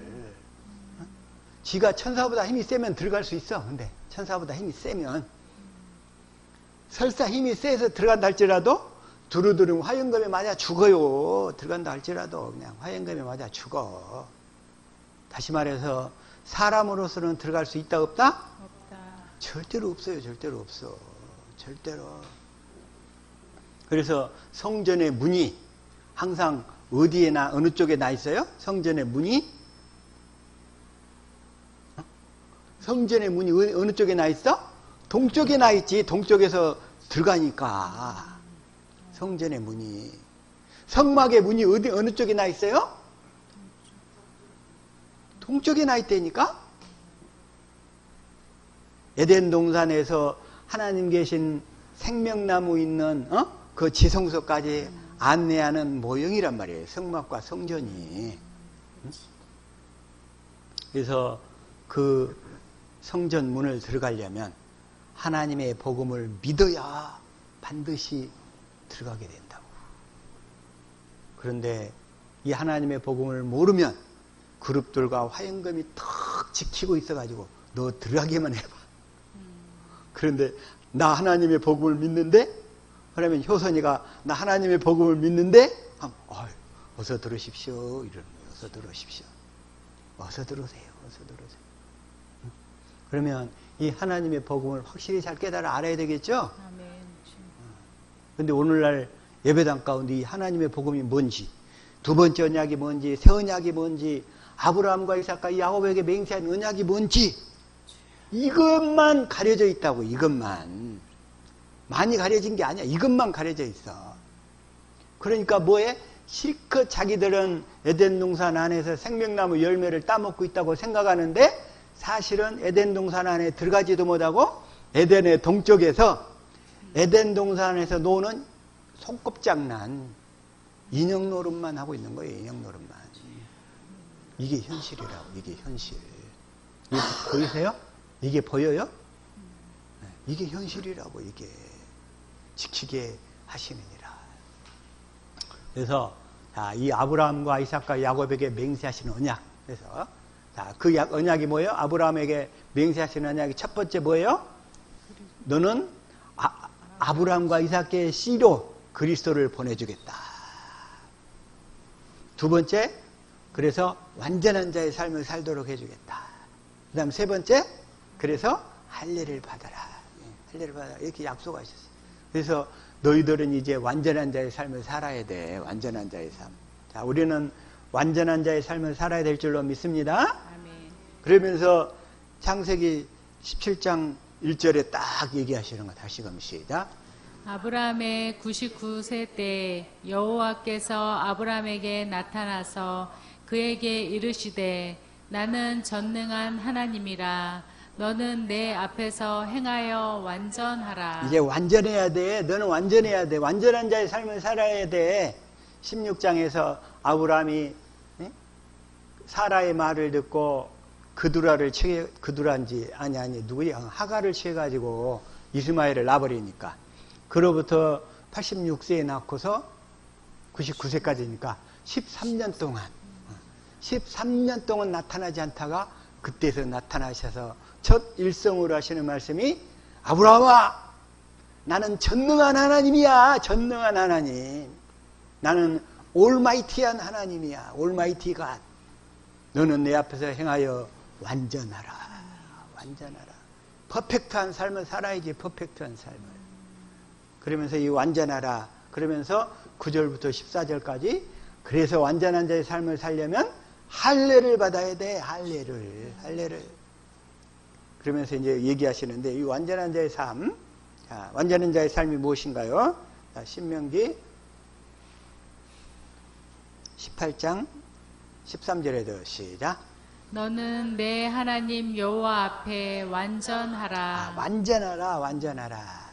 지가 천사보다 힘이 세면 들어갈 수 있어. 근데 천사보다 힘이 세면 설사 힘이 세서 들어간다 할지라도 두루두루 화영검에 맞아 죽어요. 들어간다 할지라도 그냥 화영검에 맞아 죽어. 다시 말해서 사람으로서는 들어갈 수 있다 없다? 없다. 절대로 없어요. 절대로 없어. 절대로. 그래서 성전의 문이 항상 어느 쪽에 나 있어요? 성전의 문이? 성전의 문이 어느 쪽에 나 있어? 동쪽에 나 있지. 동쪽에서 들어가니까. 성전의 문이. 성막의 문이 어느 쪽에 나 있어요? 동쪽에 나 있다니까? 에덴 동산에서 하나님 계신 생명나무 있는 그 지성소까지 안내하는 모형이란 말이에요. 성막과 성전이. 그래서 그 성전 문을 들어가려면 하나님의 복음을 믿어야 반드시 들어가게 된다고. 그런데 이 하나님의 복음을 모르면 그룹들과 화영검이 턱 지키고 있어가지고 너 들어가기만 해봐. 그런데 나 하나님의 복음을 믿는데? 그러면 효선이가 나 하나님의 복음을 믿는데? 어서 들으십시오. 이러는 거예요. 어서 들으십시오. 어서 들으세요. 어서 들으세요. 그러면 이 하나님의 복음을 확실히 잘 깨달아 알아야 되겠죠? 아멘. 근데 오늘날 예배당 가운데 이 하나님의 복음이 뭔지, 두 번째 언약이 뭔지, 새 언약이 뭔지, 아브라함과 이삭과 야곱에게 맹세한 언약이 뭔지, 이것만 가려져 있다고. 이것만. 많이 가려진 게 아니야. 이것만 가려져 있어. 그러니까 뭐해? 실컷 자기들은 에덴 동산 안에서 생명나무 열매를 따먹고 있다고 생각하는데 사실은 에덴 동산 안에 들어가지도 못하고 에덴의 동쪽에서 에덴 동산에서 노는 손꼽장난, 인형 노릇만 하고 있는 거예요. 인형 노릇만. 이게 현실이라고. 이게 현실. 이게 보이세요? 이게 보여요? 이게 현실이라고. 이게 지키게 하시느니라. 그래서 이 아브라함과 이삭과 야곱에게 맹세하시는 언약. 그래서 그 언약이 뭐예요? 아브라함에게 맹세하시는 언약이 첫 번째 뭐예요? 너는 아브라함과 이삭의 씨로 그리스도를 보내주겠다. 두 번째, 그래서 완전한 자의 삶을 살도록 해주겠다. 그 다음 세 번째, 그래서 할례를 받아라. 할례를 받아라. 이렇게 약속하셨어요. 그래서 너희들은 이제 완전한 자의 삶을 살아야 돼. 완전한 자의 삶. 자, 우리는 완전한 자의 삶을 살아야 될 줄로 믿습니다. 아멘. 그러면서 창세기 17장 1절에 딱 얘기하시는 거 다시금 시작. 아브라함의 99세 때 여호와께서 아브라함에게 나타나서 그에게 이르시되 나는 전능한 하나님이라 너는 내 앞에서 행하여 완전하라. 이제 완전해야 돼. 너는 완전해야 돼. 완전한 자의 삶을 살아야 돼. 16장에서 아브라함이 사라의 말을 듣고 그두라인지 누구야? 하가를 취해가지고 이스마엘을 낳아버리니까 그로부터 86세에 낳고서 99세까지니까 13년 동안 나타나지 않다가 그때서 나타나셔서 첫 일성으로 하시는 말씀이 아브라함아 나는 전능한 하나님이야. 전능한 하나님. 나는 올마이티한 하나님이야. 올마이티 갓. 너는 내 앞에서 행하여 완전하라. 완전하라. 퍼펙트한 삶을 살아야지. 퍼펙트한 삶을. 그러면서 이 완전하라. 그러면서 9절부터 14절까지 그래서 완전한 자의 삶을 살려면 할례를 받아야 돼. 할례를. 그러면서 이제 얘기하시는데 이 완전한 자의 삶. 자, 완전한 자의 삶이 무엇인가요? 자, 신명기 18장 13절에도 시작. 너는 내 하나님 여호와 앞에 완전하라. 완전하라.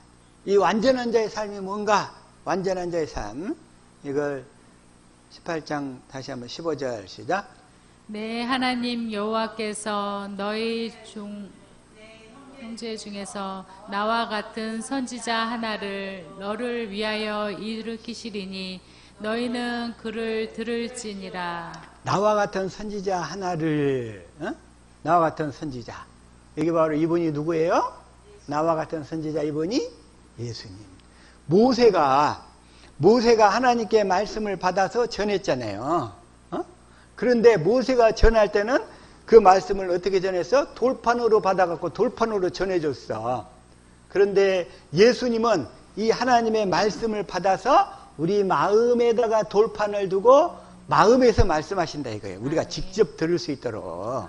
이 완전한 자의 삶이 뭔가? 완전한 자의 삶. 이걸 18장 다시 한번 15절 시작. 내 하나님 여호와께서 너희 형제 중에서 나와 같은 선지자 하나를 너를 위하여 일으키시리니 너희는 그를 들을지니라. 나와 같은 선지자 하나를, 나와 같은 선지자. 여기 바로 이분이 누구예요? 나와 같은 선지자 이분이 예수님. 모세가 하나님께 말씀을 받아서 전했잖아요. 그런데 모세가 전할 때는 그 말씀을 어떻게 전했어? 돌판으로 받아갖고 돌판으로 전해줬어. 그런데 예수님은 이 하나님의 말씀을 받아서 우리 마음에다가 돌판을 두고 마음에서 말씀하신다 이거예요. 우리가 직접 들을 수 있도록.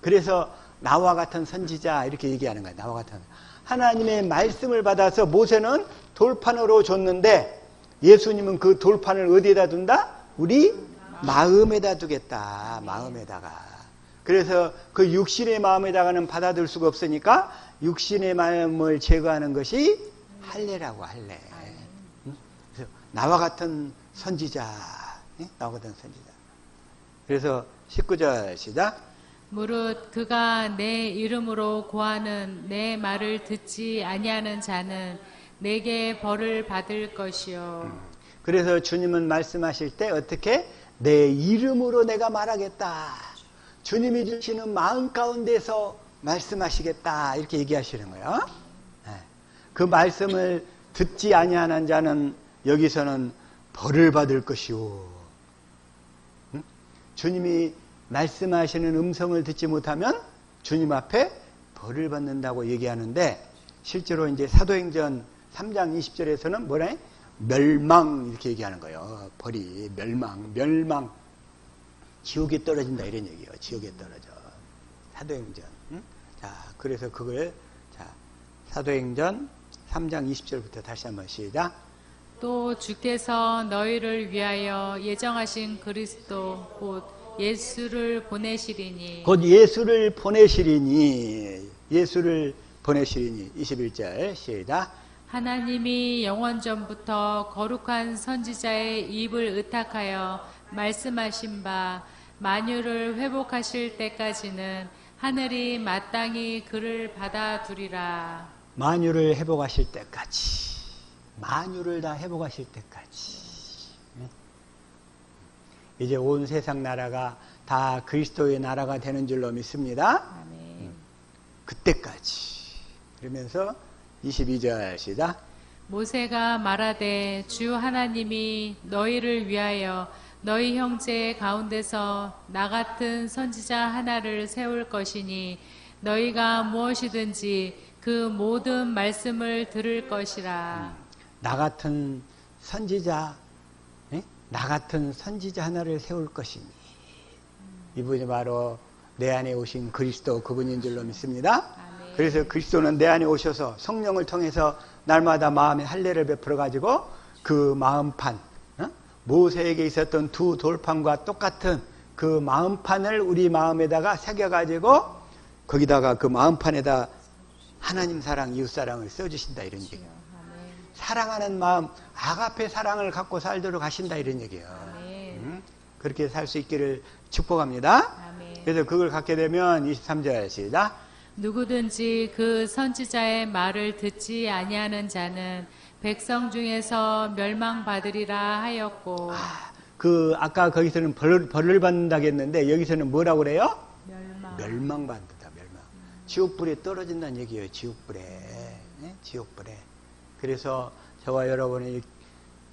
그래서 나와 같은 선지자 이렇게 얘기하는 거예요. 나와 같은. 하나님의 말씀을 받아서 모세는 돌판으로 줬는데 예수님은 그 돌판을 어디에다 둔다? 우리 마음에다 두겠다. 마음에다가. 그래서 그 육신의 마음에다가는 받아들일 수가 없으니까 육신의 마음을 제거하는 것이 할례라고. 할례. 그래서 나와 같은 선지자. 나와 같은 선지자. 그래서 19절 시작. 무릇 그가 내 이름으로 고하는 내 말을 듣지 아니하는 자는 내게 벌을 받을 것이요. 그래서 주님은 말씀하실 때 어떻게? 내 이름으로 내가 말하겠다. 주님이 주시는 마음 가운데서 말씀하시겠다. 이렇게 얘기하시는 거예요. 그 말씀을 듣지 아니하는 자는 여기서는 벌을 받을 것이요. 주님이 말씀하시는 음성을 듣지 못하면 주님 앞에 벌을 받는다고 얘기하는데 실제로 이제 사도행전 3장 20절에서는 뭐래? 멸망 이렇게 얘기하는 거예요. 벌이 멸망. 지옥에 떨어진다 이런 얘기예요. 지옥에 떨어져. 사도행전. 자, 그래서 그걸 사도행전 3장 20절부터 다시 한번 시작. 또 주께서 너희를 위하여 예정하신 그리스도 곧 예수를 보내시리니 보내시리니 21절 시작. 하나님이 영원전부터 거룩한 선지자의 입을 의탁하여 말씀하신 바 만유를 회복하실 때까지는 하늘이 마땅히 그를 받아두리라. 만유를 회복하실 때까지, 만유를 다 회복하실 때까지. 이제 온 세상 나라가 다 그리스도의 나라가 되는 줄로 믿습니다. 아멘. 그때까지. 그러면서 22절 시작. 모세가 말하되 주 하나님이 너희를 위하여 너희 형제 가운데서 나 같은 선지자 하나를 세울 것이니 너희가 무엇이든지 그 모든 말씀을 들을 것이라. 나 같은 선지자, 나 같은 선지자 하나를 세울 것이니. 이분이 바로 내 안에 오신 그리스도 그분인 줄로 믿습니다. 아멘. 그래서 그리스도는 내 안에 오셔서 성령을 통해서 날마다 마음의 할례를 베풀어 가지고 그 마음판, 모세에게 있었던 두 돌판과 똑같은 그 마음판을 우리 마음에다가 새겨 가지고 거기다가 그 마음판에다 하나님 사랑, 이웃 사랑을 써주신다 이런 얘기예요. 아멘. 사랑하는 마음, 아가페 사랑을 갖고 살도록 하신다 이런 얘기예요. 아멘. 그렇게 살 수 있기를 축복합니다. 아멘. 그래서 그걸 갖게 되면 23절 시작. 누구든지 그 선지자의 말을 듣지 아니하는 자는 백성 중에서 멸망받으리라 하였고. 아까 거기서는 벌을 받는다고 했는데 여기서는 뭐라고 그래요? 멸망받는다, 멸망. 지옥불에 떨어진다는 얘기예요, 지옥불에. 네? 지옥불에. 그래서 저와 여러분의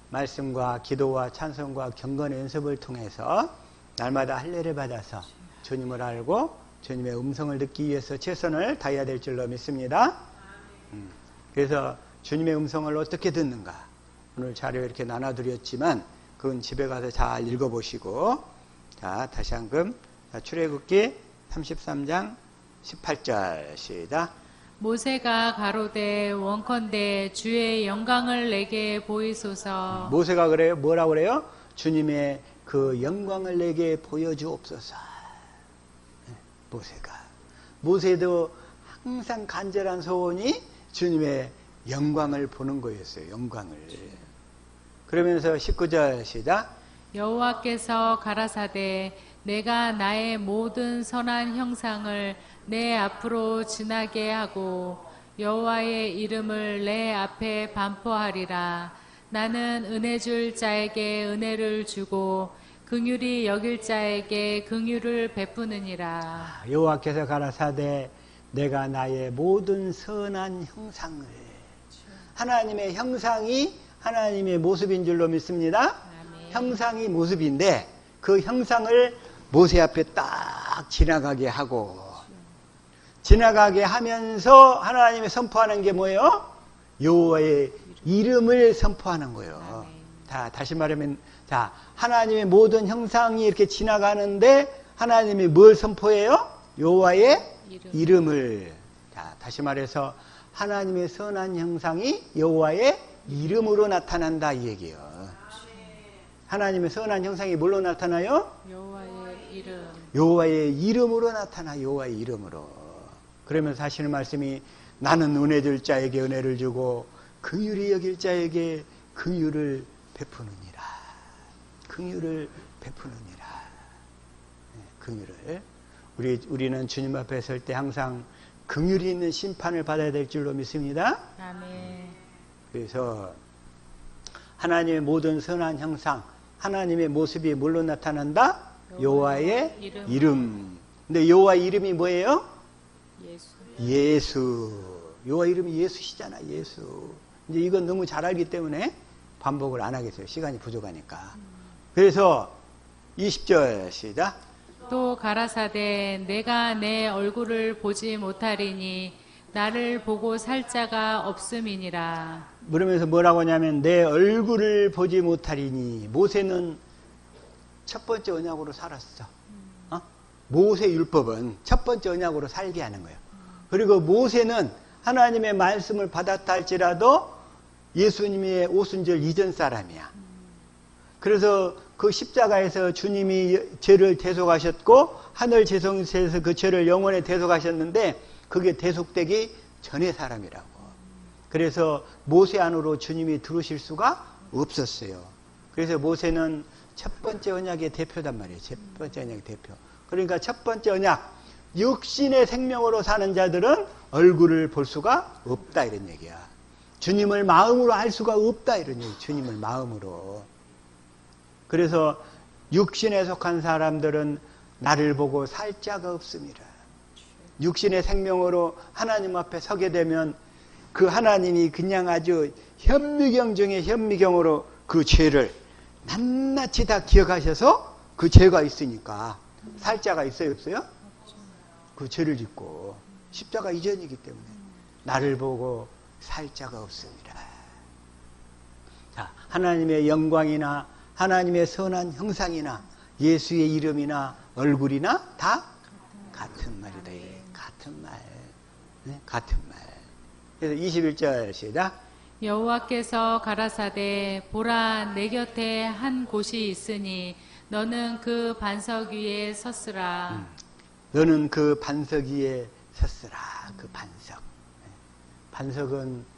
말씀과 기도와 찬송과 경건의 연습을 통해서 날마다 할례를 받아서 주님을 알고 주님의 음성을 듣기 위해서 최선을 다해야 될 줄로 믿습니다. 그래서 주님의 음성을 어떻게 듣는가? 오늘 자료 이렇게 나눠드렸지만 그건 집에 가서 잘 읽어보시고, 자, 다시 한번 출애굽기 33장 18절 시작. 모세가 가로되 원컨대 주의 영광을 내게 보이소서. 모세가 그래요? 뭐라고 그래요? 주님의 그 영광을 내게 보여주옵소서. 모세도 항상 간절한 소원이 주님의 영광을 보는 거였어요. 영광을. 그러면서 19절 시작. 여호와께서 가라사대 내가 나의 모든 선한 형상을 내 앞으로 지나게 하고 여호와의 이름을 내 앞에 반포하리라. 나는 은혜 줄 자에게 은혜를 주고 긍휼히 여길 자에게 긍휼을 베푸느니라. 여호와께서 가라사대 내가 나의 모든 선한 형상을, 하나님의 형상이 하나님의 모습인 줄로 믿습니다. 아멘. 형상이 모습인데 그 형상을 모세 앞에 딱 지나가게 하고, 지나가게 하면서 하나님이 선포하는 게 뭐예요? 여호와의 이름을 선포하는 거예요. 자, 다시 말하면, 자, 하나님의 모든 형상이 이렇게 지나가는데 하나님이 뭘 선포해요? 여호와의 이름을. 자, 다시 말해서 하나님의 선한 형상이 여호와의 이름으로 나타난다 이 얘기예요. 하나님의 선한 형상이 뭘로 나타나요? 여호와의 이름. 여호와의 이름으로 나타나. 여호와의 이름으로. 그러면서 하시는 말씀이 나는 은혜 줄 자에게 은혜를 주고 긍휼히 여길 자에게 긍휼을 베푸느니라. 긍휼을 베푸느니라. 긍휼을. 우리는 주님 앞에 설 때 항상 긍휼이 있는 심판을 받아야 될 줄로 믿습니다. 아멘. 그래서 하나님의 모든 선한 형상, 하나님의 모습이 뭘로 나타난다? 여호와의 이름. 근데 여호와의 이름이 뭐예요? 예수. 여호와 이름이 예수시잖아. 예수. 이제 이건 너무 잘 알기 때문에 반복을 안 하겠어요. 시간이 부족하니까. 그래서 20절 시작. 또 가라사대 내가 내 얼굴을 보지 못하리니 나를 보고 살 자가 없음이니라. 그러면서 뭐라고 하냐면 내 얼굴을 보지 못하리니. 모세는 첫 번째 언약으로 살았어. 모세 율법은 첫 번째 언약으로 살게 하는 거예요. 그리고 모세는 하나님의 말씀을 받았다 할지라도 예수님의 오순절 이전 사람이야. 그래서 그 십자가에서 주님이 죄를 대속하셨고 하늘 제성에서 그 죄를 영원에 대속하셨는데 그게 대속되기 전의 사람이라고. 그래서 모세 안으로 주님이 들어오실 수가 없었어요. 그래서 모세는 첫 번째 언약의 대표단 말이에요. 첫 번째 언약의 대표. 그러니까 첫 번째 언약, 육신의 생명으로 사는 자들은 얼굴을 볼 수가 없다 이런 얘기야. 주님을 마음으로 알 수가 없다 이런 얘기. 주님을 마음으로. 그래서 육신에 속한 사람들은 나를 보고 살 자가 없습니다. 육신의 생명으로 하나님 앞에 서게 되면 그 하나님이 그냥 아주 현미경 중에 현미경으로 그 죄를 낱낱이 다 기억하셔서 그 죄가 있으니까 살 자가 있어요, 없어요? 그 죄를 짓고 십자가 이전이기 때문에 나를 보고 살 자가 없습니다. 자, 하나님의 영광이나 하나님의 선한 형상이나 예수의 이름이나 얼굴이나 다 같은 말이다. 같은 말. 네? 같은 말. 그래서 21절 시작. 여호와께서 가라사대 보라 내 곁에 한 곳이 있으니 너는 그 반석 위에 섰으라. 너는 그 반석 위에 섰으라. 그 반석. 반석은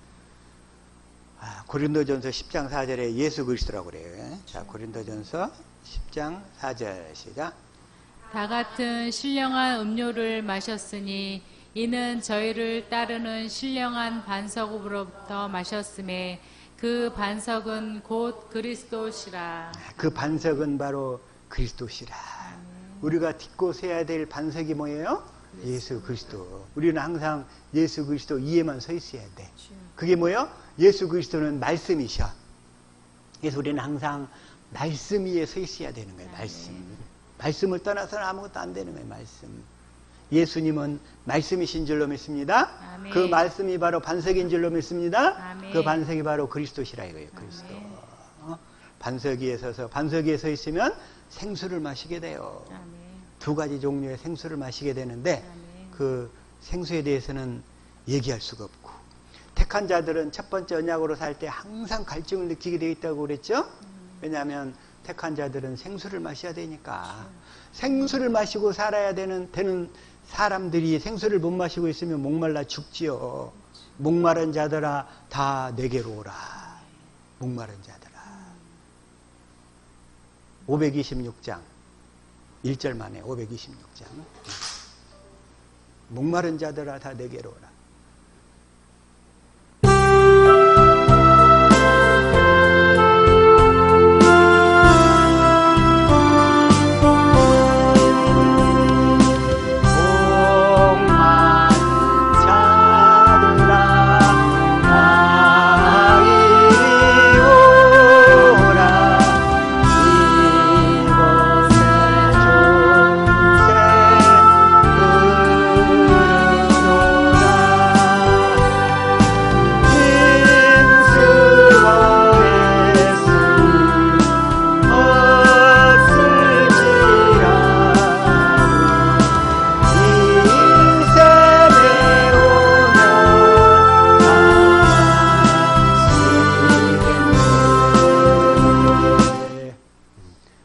고린도전서 10장 4절에 예수 그리스도라고 그래요. 자, 고린도전서 10장 4절 시작. 다 같은 신령한 음료를 마셨으니 이는 저희를 따르는 신령한 반석으로부터 마셨음에 그 반석은 곧 그리스도시라. 그 반석은 바로 그리스도시라. 우리가 딛고 서야 될 반석이 뭐예요? 예수 그리스도. 우리는 항상 예수 그리스도 위에만 서 있어야 돼. 그게 뭐예요? 예수 그리스도는 말씀이셔. 그래서 우리는 항상 말씀 위에 서 있어야 되는 거예요. 말씀을 떠나서는 아무것도 안 되는 거예요. 말씀. 예수님은 말씀이신 줄로 믿습니다. 아멘. 그 말씀이 바로 반석인 줄로 믿습니다. 아멘. 그 반석이 바로 그리스도시라 이거예요. 그리스도. 반석 위에 서서 반석 위에 서 있으면 생수를 마시게 돼요. 아멘. 두 가지 종류의 생수를 마시게 되는데 아멘. 그 생수에 대해서는 얘기할 수가 없고, 택한 자들은 첫 번째 언약으로 살 때 항상 갈증을 느끼게 되어 있다고 그랬죠. 왜냐하면 택한 자들은 생수를 마셔야 되니까. 생수를 마시고 살아야 되는 사람들이 생수를 못 마시고 있으면 목말라 죽지요. 목마른 자들아 다 내게로 오라. 목마른 자들아. 526장 1절만에 526장. 목마른 자들아 다 내게로 오라.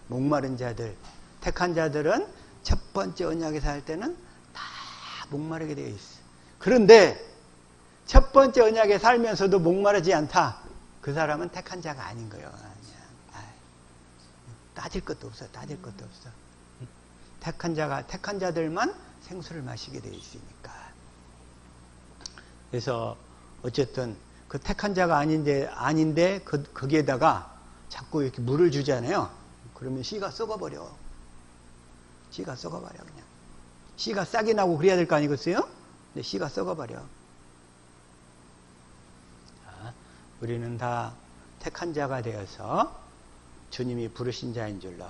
목마른 자들, 택한 자들은 첫 번째 언약에 살 때는 다 목마르게 되어 있어. 그런데 첫 번째 언약에 살면서도 목마르지 않다. 그 사람은 택한 자가 아닌 거예요. 따질 것도 없어. 따질 것도 없어. 택한 자들만 생수를 마시게 되어 있으니까. 그래서 어쨌든 그 택한 자가 아닌데 거기에다가 자꾸 이렇게 물을 주잖아요. 그러면 씨가 썩어버려. 씨가 썩어버려, 그냥. 씨가 싹이 나고 그래야 될 거 아니겠어요? 근데 씨가 썩어버려. 자, 우리는 다 택한 자가 되어서 주님이 부르신 자인 줄로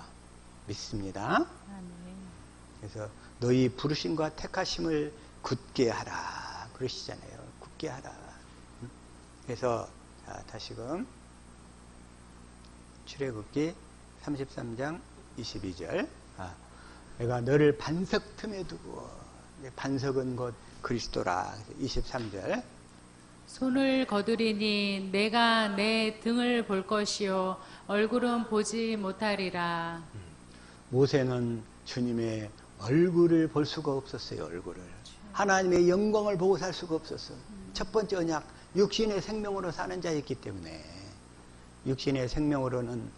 믿습니다. 그래서 너희 부르심과 택하심을 굳게 하라. 그러시잖아요. 굳게 하라. 그래서 자, 다시금 출애굽기 33장 22절. 내가 너를 반석 틈에 두고, 반석은 곧 그리스도라. 23절. 손을 거두리니 내가 내 등을 볼 것이요 얼굴은 보지 못하리라. 모세는 주님의 얼굴을 볼 수가 없었어요. 얼굴을. 하나님의 영광을 보고 살 수가 없었어. 첫 번째 언약, 육신의 생명으로 사는 자였기 때문에 육신의 생명으로는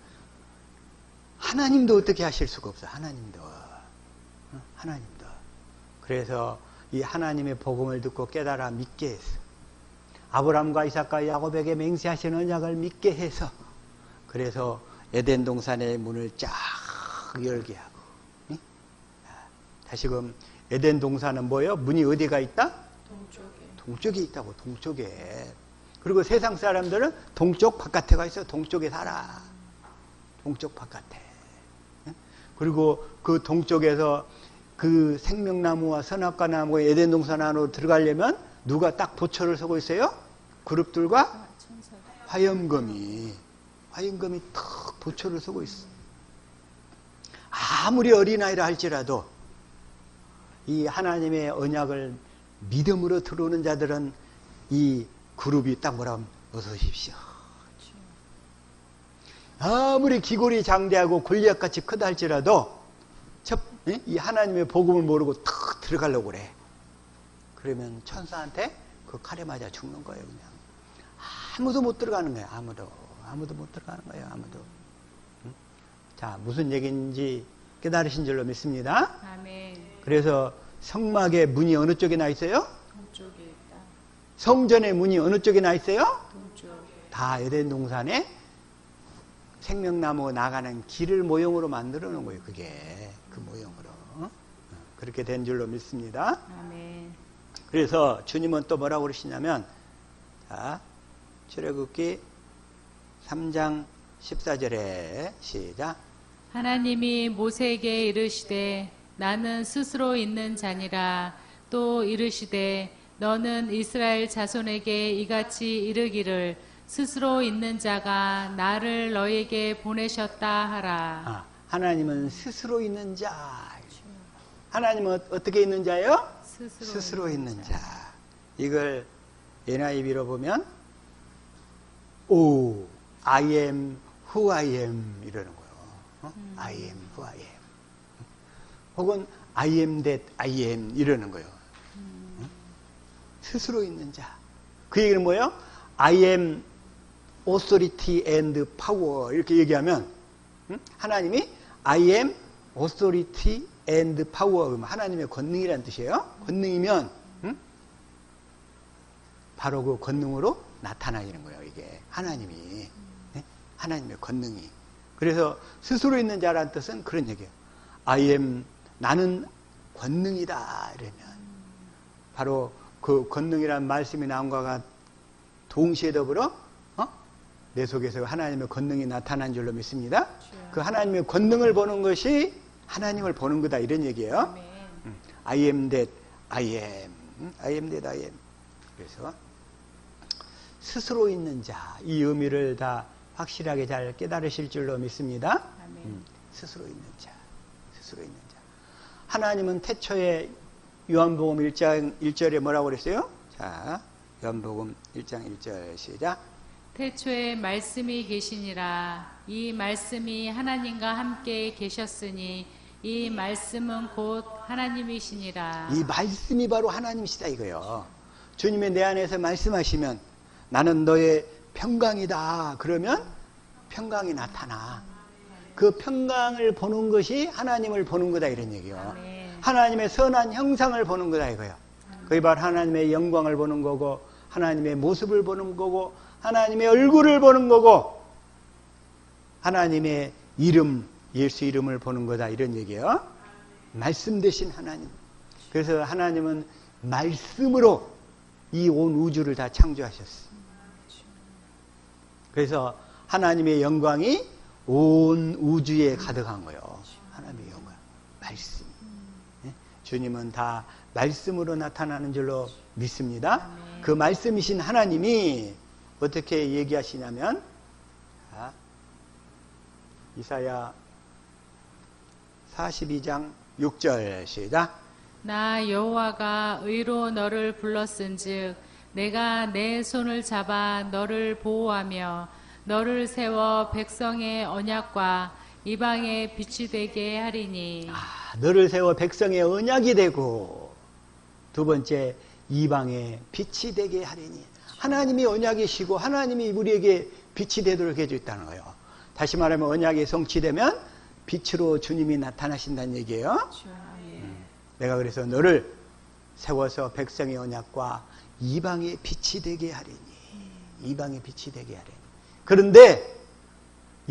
하나님도 어떻게 하실 수가 없어. 하나님도. 그래서 이 하나님의 복음을 듣고 깨달아 믿게 했어. 아브라함과 이삭과 야곱에게 맹세하신 언약을 믿게 해서 그래서 에덴 동산의 문을 쫙 열게 하고. 다시금 에덴 동산은 뭐예요? 문이 어디가 있다? 동쪽에 있다고. 동쪽에. 그리고 세상 사람들은 동쪽 바깥에 가 있어. 동쪽에 살아. 동쪽 바깥에. 그리고 그 동쪽에서 그 생명나무와 선악과 나무가 에덴 동산 안으로 들어가려면 누가 딱 보초를 서고 있어요? 그룹들과 화염검이 탁 보초를 서고 있어. 아무리 어린아이라 할지라도 이 하나님의 언약을 믿음으로 들어오는 자들은 이 그룹이 딱 뭐라 하면 어서 오십시오. 아무리 기골이 장대하고 골리앗같이 크다 할지라도 이 하나님의 복음을 모르고 탁 들어가려고 그래. 그러면 천사한테 그 칼에 맞아 죽는 거예요. 그냥 아무도 못 들어가는 거예요. 아무도 못 들어가는 거예요. 아무도. 자, 무슨 얘기인지 깨달으신 줄로 믿습니다. 아멘. 그래서 성막의 문이 어느 쪽에 나 있어요? 동쪽에 있다. 성전의 문이 어느 쪽에 나 있어요? 동쪽. 다 에덴 동산에 생명나무 나가는 길을 모형으로 만들어 놓은 거예요. 그게 그 모형으로. 그렇게 된 줄로 믿습니다. 아멘. 그래서 주님은 또 뭐라고 그러시냐면, 자, 출애굽기 3장 14절에 시작. 하나님이 모세에게 이르시되 나는 스스로 있는 자니라. 또 이르시되 너는 이스라엘 자손에게 이같이 이르기를 스스로 있는 자가 나를 너에게 보내셨다 하라. 하나님은 스스로 있는 자. 하나님은 어떻게 있는 자예요? 스스로 있는 자. 이걸 NIV로 보면 I am who I am 이러는 거예요. I am who I am. 혹은 I am that I am 이러는 거예요. 스스로 있는 자. 그 얘기는 뭐예요? I am authority and power 이렇게 얘기하면 하나님이 I am authority and power 하나님의 권능이라는 뜻이에요. 권능이면 바로 그 권능으로 나타나는 거예요. 이게 하나님이 하나님의 권능이. 그래서 스스로 있는 자라는 뜻은 그런 얘기예요. I am 나는 권능이다 이러면 바로 그 권능이라는 말씀이 나온 것과 동시에 더불어 내 속에서 하나님의 권능이 나타난 줄로 믿습니다. 그 하나님의 권능을 보는 것이 하나님을 보는 거다 이런 얘기예요. I am that I am. I am that I am. 그래서 스스로 있는 자, 이 의미를 다 확실하게 잘 깨달으실 줄로 믿습니다. 스스로 있는 자, 스스로 있는 자. 하나님은 태초에 요한복음 1장 1절에 뭐라고 그랬어요? 자, 요한복음 1장 1절 시작. 태초에 말씀이 계시니라. 이 말씀이 하나님과 함께 계셨으니 이 말씀은 곧 하나님이시니라. 이 말씀이 바로 하나님이시다 이거요. 주님의 내 안에서 말씀하시면 나는 너의 평강이다. 그러면 평강이 나타나. 그 평강을 보는 것이 하나님을 보는 거다 이런 얘기요. 하나님의 선한 형상을 보는 거다 이거요. 그게 바로 하나님의 영광을 보는 거고 하나님의 모습을 보는 거고 하나님의 얼굴을 보는 거고 하나님의 이름, 예수 이름을 보는 거다 이런 얘기예요. 말씀 대신 하나님. 그래서 하나님은 말씀으로 이 온 우주를 다 창조하셨어요. 그래서 하나님의 영광이 온 우주에 가득한 거예요. 하나님의 영광. 말씀. 주님은 다 말씀으로 나타나는 줄로 믿습니다. 그 말씀이신 하나님이 어떻게 얘기하시냐면 이사야 42장 6절 시작. 나 여호와가 의로 너를 불렀은즉 내가 내 손을 잡아 너를 보호하며 너를 세워 백성의 언약과 이방의 빛이 되게 하리니. 너를 세워 백성의 언약이 되고 두 번째, 이방의 빛이 되게 하리니. 하나님이 언약이시고 하나님이 우리에게 빛이 되도록 해주겠다는 거예요. 다시 말하면 언약이 성취되면 빛으로 주님이 나타나신다는 얘기예요. 내가 그래서 너를 세워서 백성의 언약과 이방의 빛이 되게 하리니. 이방의 빛이 되게 하리니. 그런데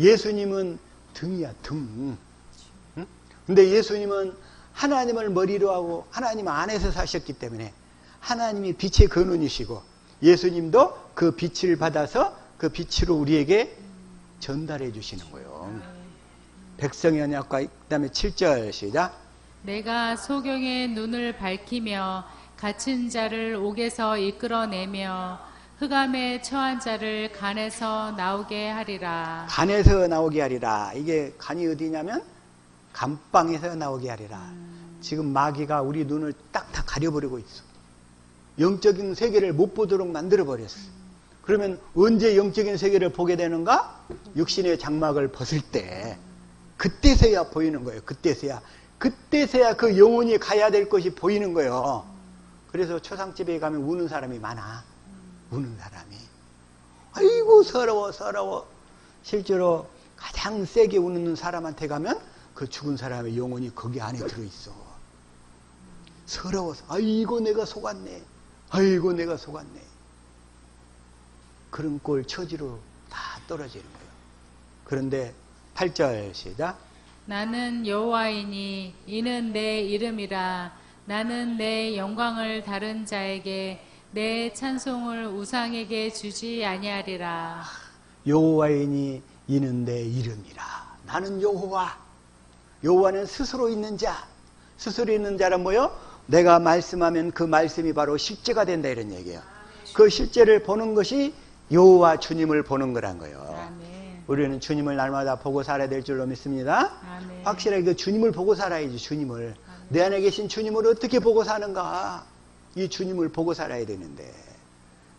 예수님은 등이야, 등. 응? 근데 예수님은 하나님을 머리로 하고 하나님 안에서 사셨기 때문에 하나님이 빛의 근원이시고 예수님도 그 빛을 받아서 그 빛으로 우리에게 전달해 주시는 거예요. 백성의 언약과 그 다음에 7절 시작. 내가 소경의 눈을 밝히며 갇힌 자를 옥에서 이끌어내며 흑암에 처한 자를 간에서 나오게 하리라. 간에서 나오게 하리라. 이게 간이 어디냐면 감방에서 나오게 하리라. 지금 마귀가 우리 눈을 딱딱 가려버리고 있어. 영적인 세계를 못 보도록 만들어버렸어. 그러면 언제 영적인 세계를 보게 되는가? 육신의 장막을 벗을 때 그때서야 보이는 거예요. 그때서야 그 영혼이 가야 될 것이 보이는 거예요. 그래서 초상집에 가면 우는 사람이 많아. 우는 사람이. 아이고 서러워. 실제로 가장 세게 우는 사람한테 가면 그 죽은 사람의 영혼이 거기 안에 들어있어. 서러워서 아이고 내가 속았네. 그런 꼴 처지로 다 떨어지는 거예요. 그런데 8절 시작. 나는 여호와이니 이는 내 이름이라. 나는 내 영광을 다른 자에게 내 찬송을 우상에게 주지 아니하리라. 여호와이니 이는 내 이름이라. 나는 여호와. 여호와는 스스로 있는 자. 스스로 있는 자란 뭐요? 내가 말씀하면 그 말씀이 바로 실제가 된다 이런 얘기예요. 그 실제를 보는 것이 여호와 주님을 보는 거란 거예요. 아멘. 우리는 주님을 날마다 보고 살아야 될 줄로 믿습니다. 아멘. 확실하게 그 주님을 보고 살아야지. 주님을. 내 안에 계신 주님을 어떻게 보고 사는가? 이 주님을 보고 살아야 되는데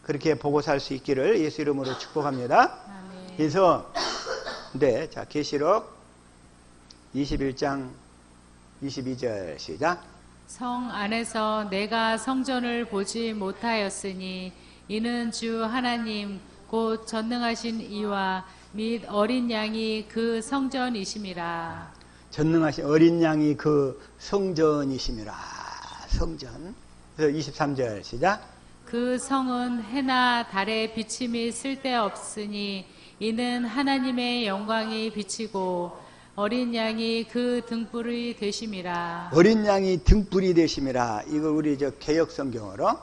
그렇게 보고 살 수 있기를 예수 이름으로 축복합니다. 아멘. 그래서 자 계시록 21장 22절 시작. 성 안에서 내가 성전을 보지 못하였으니 이는 주 하나님 곧 전능하신 이와 및 어린 양이 그 성전이심이라. 전능하신 어린 양이 그 성전이심이라. 성전. 그래서 23절 시작. 그 성은 해나 달의 비침이 쓸데없으니 이는 하나님의 영광이 비치고 어린 양이 그 등불이 되심이라. 어린 양이 등불이 되심이라. 이걸 우리 개역 성경어로.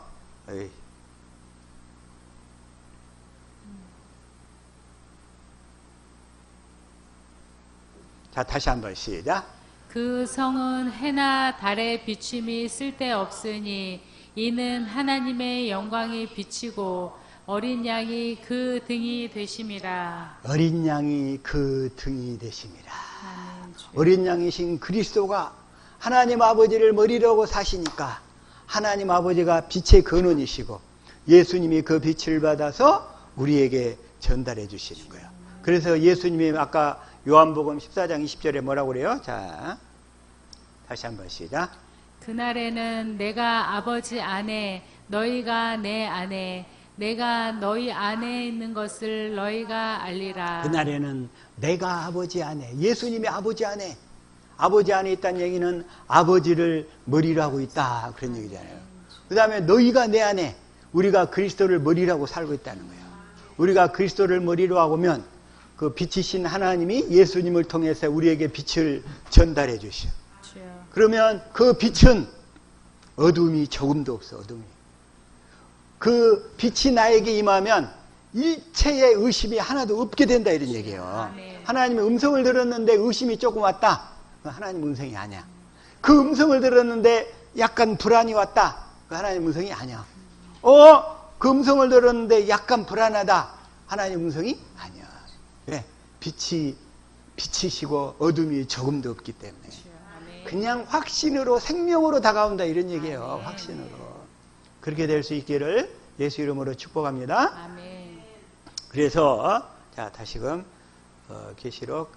자, 다시 한번 시작. 그 성은 해나 달의 비침이 쓸데없으니 이는 하나님의 영광이 비치고 어린 양이 그 등이 되심이라. 어린 양이 그 등이 되심이라. 아멘. 어린 양이신 그리스도가 하나님 아버지를 머리로 하고 사시니까 하나님 아버지가 빛의 근원이시고 예수님이 그 빛을 받아서 우리에게 전달해 주시는 거예요. 그래서 예수님이 아까 요한복음 14장 20절에 뭐라고 그래요? 자, 다시 한번 시작. 그날에는 내가 아버지 안에 너희가 내 안에 내가 너희 안에 있는 것을 너희가 알리라. 그날에는 내가 아버지 안에, 예수님이 아버지 안에 있다는 얘기는 아버지를 머리로 하고 있다 그런 얘기잖아요. 그 다음에 너희가 내 안에, 우리가 그리스도를 머리로 하고 살고 있다는 거예요. 우리가 그리스도를 머리로 하고면 그 빛이신 하나님이 예수님을 통해서 우리에게 빛을 전달해 주시오. 그러면 그 빛은 어둠이 조금도 없어. 어둠이. 그 빛이 나에게 임하면 일체의 의심이 하나도 없게 된다 이런 얘기예요. 하나님의 음성을 들었는데 의심이 조금 왔다. 하나님 음성이 아니야. 그 음성을 들었는데 약간 불안이 왔다. 그 하나님 음성이 아니야. 그 음성을 들었는데 약간 불안하다. 하나님 음성이 아니야. 왜? 빛이시고 어둠이 조금도 없기 때문에. 그냥 확신으로 생명으로 다가온다 이런 얘기예요. 확신으로. 그렇게 될 수 있기를 예수 이름으로 축복합니다. 아멘. 그래서 자 다시금 계시록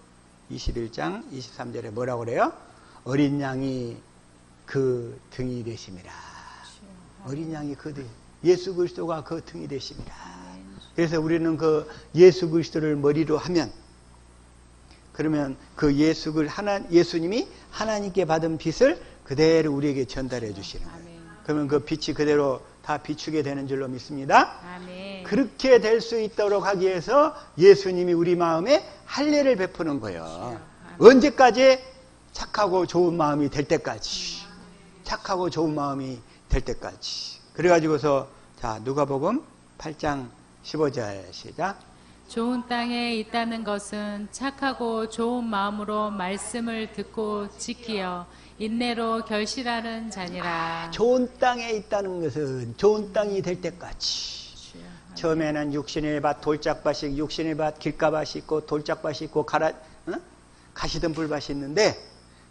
21장 23절에 뭐라고 그래요? 어린 양이 그 등이 되심이라. 어린 양이 그 등, 예수 그리스도가 그 등이 되십니다. 그래서 우리는 그 예수 그리스도를 머리로 하면, 그러면 그 예수님이 하나님께 받은 빛을 그대로 우리에게 전달해 주시는 거예요. 그러면 그 빛이 그대로 다 비추게 되는 줄로 믿습니다. 아멘. 그렇게 될 수 있도록 하기 위해서 예수님이 우리 마음에 할례를 베푸는 거예요. 언제까지? 착하고 좋은 마음이 될 때까지. 착하고 좋은 마음이 될 때까지. 그래가지고서 자, 누가복음 8장 15절 시작. 좋은 땅에 있다는 것은 착하고 좋은 마음으로 말씀을 듣고 지키어 인내로 결실하는 자니라. 좋은 땅에 있다는 것은 좋은 땅이 될 때까지. 처음에는 육신의 밭, 돌짝밭이, 육신의 밭, 길가밭이 있고 돌짝밭이 있고 가시던 불밭이 있는데,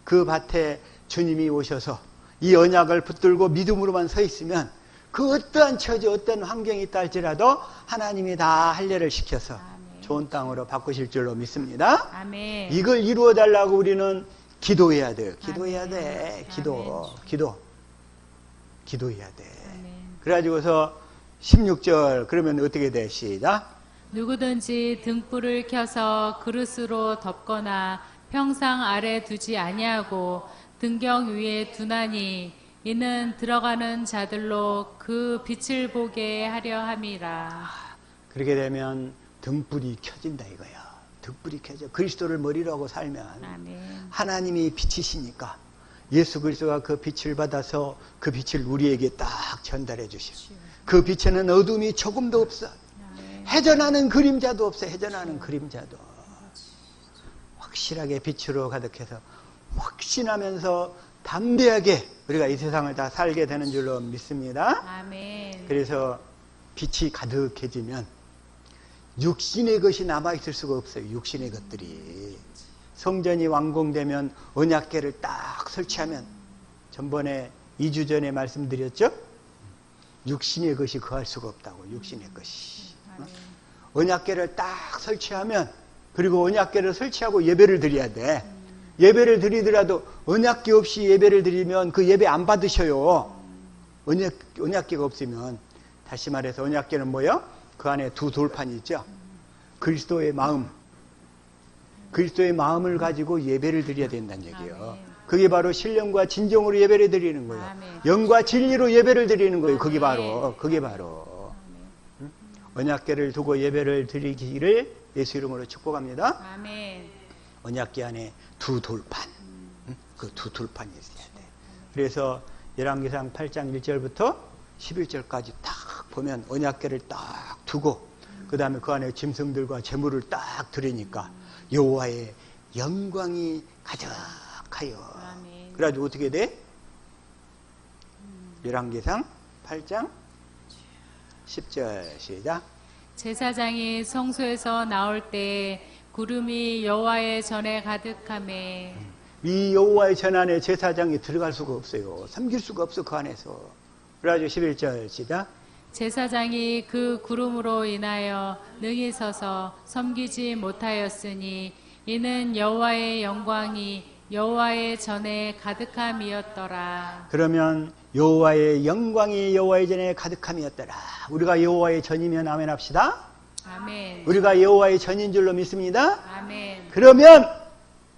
그 밭에 주님이 오셔서 이 언약을 붙들고 믿음으로만 서 있으면 그 어떠한 처지, 어떤 환경이 있다 할지라도 하나님이 다 할례를 시켜서 아멘. 좋은 땅으로 바꾸실 줄로 믿습니다. 아멘. 이걸 이루어 달라고 우리는 기도해야 돼요. 기도해야 아멘. 돼. 아멘. 기도해야 돼. 아멘. 그래가지고서 16절 그러면 어떻게 돼? 시작. 누구든지 등불을 켜서 그릇으로 덮거나 평상 아래 두지 아니하고 등경 위에 두나니 이는 들어가는 자들로 그 빛을 보게 하려 함이라. 그렇게 되면 등불이 켜진다 이거야. 등불이 켜져. 그리스도를 머리로 하고 살면 아멘. 하나님이 빛이시니까 예수 그리스도가 그 빛을 받아서 그 빛을 우리에게 딱 전달해 주시오. 그 빛에는 어둠이 조금도 없어. 해전하는 그림자도 없어. 해전하는 그림자도. 확실하게 빛으로 가득해서 확신하면서 담대하게 우리가 이 세상을 다 살게 되는 줄로 믿습니다. 아멘. 그래서 빛이 가득해지면 육신의 것이 남아있을 수가 없어요. 육신의 것들이. 성전이 완공되면 언약궤를 딱 설치하면, 전번에 2주 전에 말씀드렸죠? 육신의 것이 거할 수가 없다고. 육신의 것이. 언약궤를 딱 설치하면, 그리고 언약궤를 설치하고 예배를 드려야 돼. 예배를 드리더라도 언약궤 없이 예배를 드리면 그 예배 안 받으셔요. 언약궤가 없으면. 다시 말해서 언약궤는 뭐예요? 그 안에 두 돌판이 있죠. 그리스도의 마음. 그리스도의 마음을 가지고 예배를 드려야 된다는 얘기예요. 그게 바로 신령과 진정으로 예배를 드리는 거예요. 아멘. 영과 진리로 예배를 드리는 거예요. 그게 바로. 언약궤를 두고 예배를 드리기를 예수 이름으로 축복합니다. 아멘. 언약궤 안에 두 돌판. 그 두 돌판이 있어야 돼. 그래서 열왕기상 8장 1절부터 11절까지 딱 보면 언약궤를 딱 두고 그 다음에 그 안에 짐승들과 제물을 딱 드리니까 여호와의 영광이 가득하여. 아멘. 그래가지고 어떻게 돼? 열왕기상 8장 10절 시작. 제사장이 성소에서 나올 때 구름이 여호와의 전에 가득하매 이 여호와의 전 안에 제사장이 들어갈 수가 없어요. 섬길 수가 없어 그 안에서. 그래가지고 11절 시작. 제사장이 그 구름으로 인하여 능히 서서 섬기지 못하였으니 이는 여호와의 영광이 여호와의 전에 가득함이었더라. 그러면 여호와의 영광이 여호와의 전에 가득함이었더라. 우리가 여호와의 전이면 아멘 합시다. 아멘. 우리가 여호와의 전인 줄로 믿습니다. 아멘. 그러면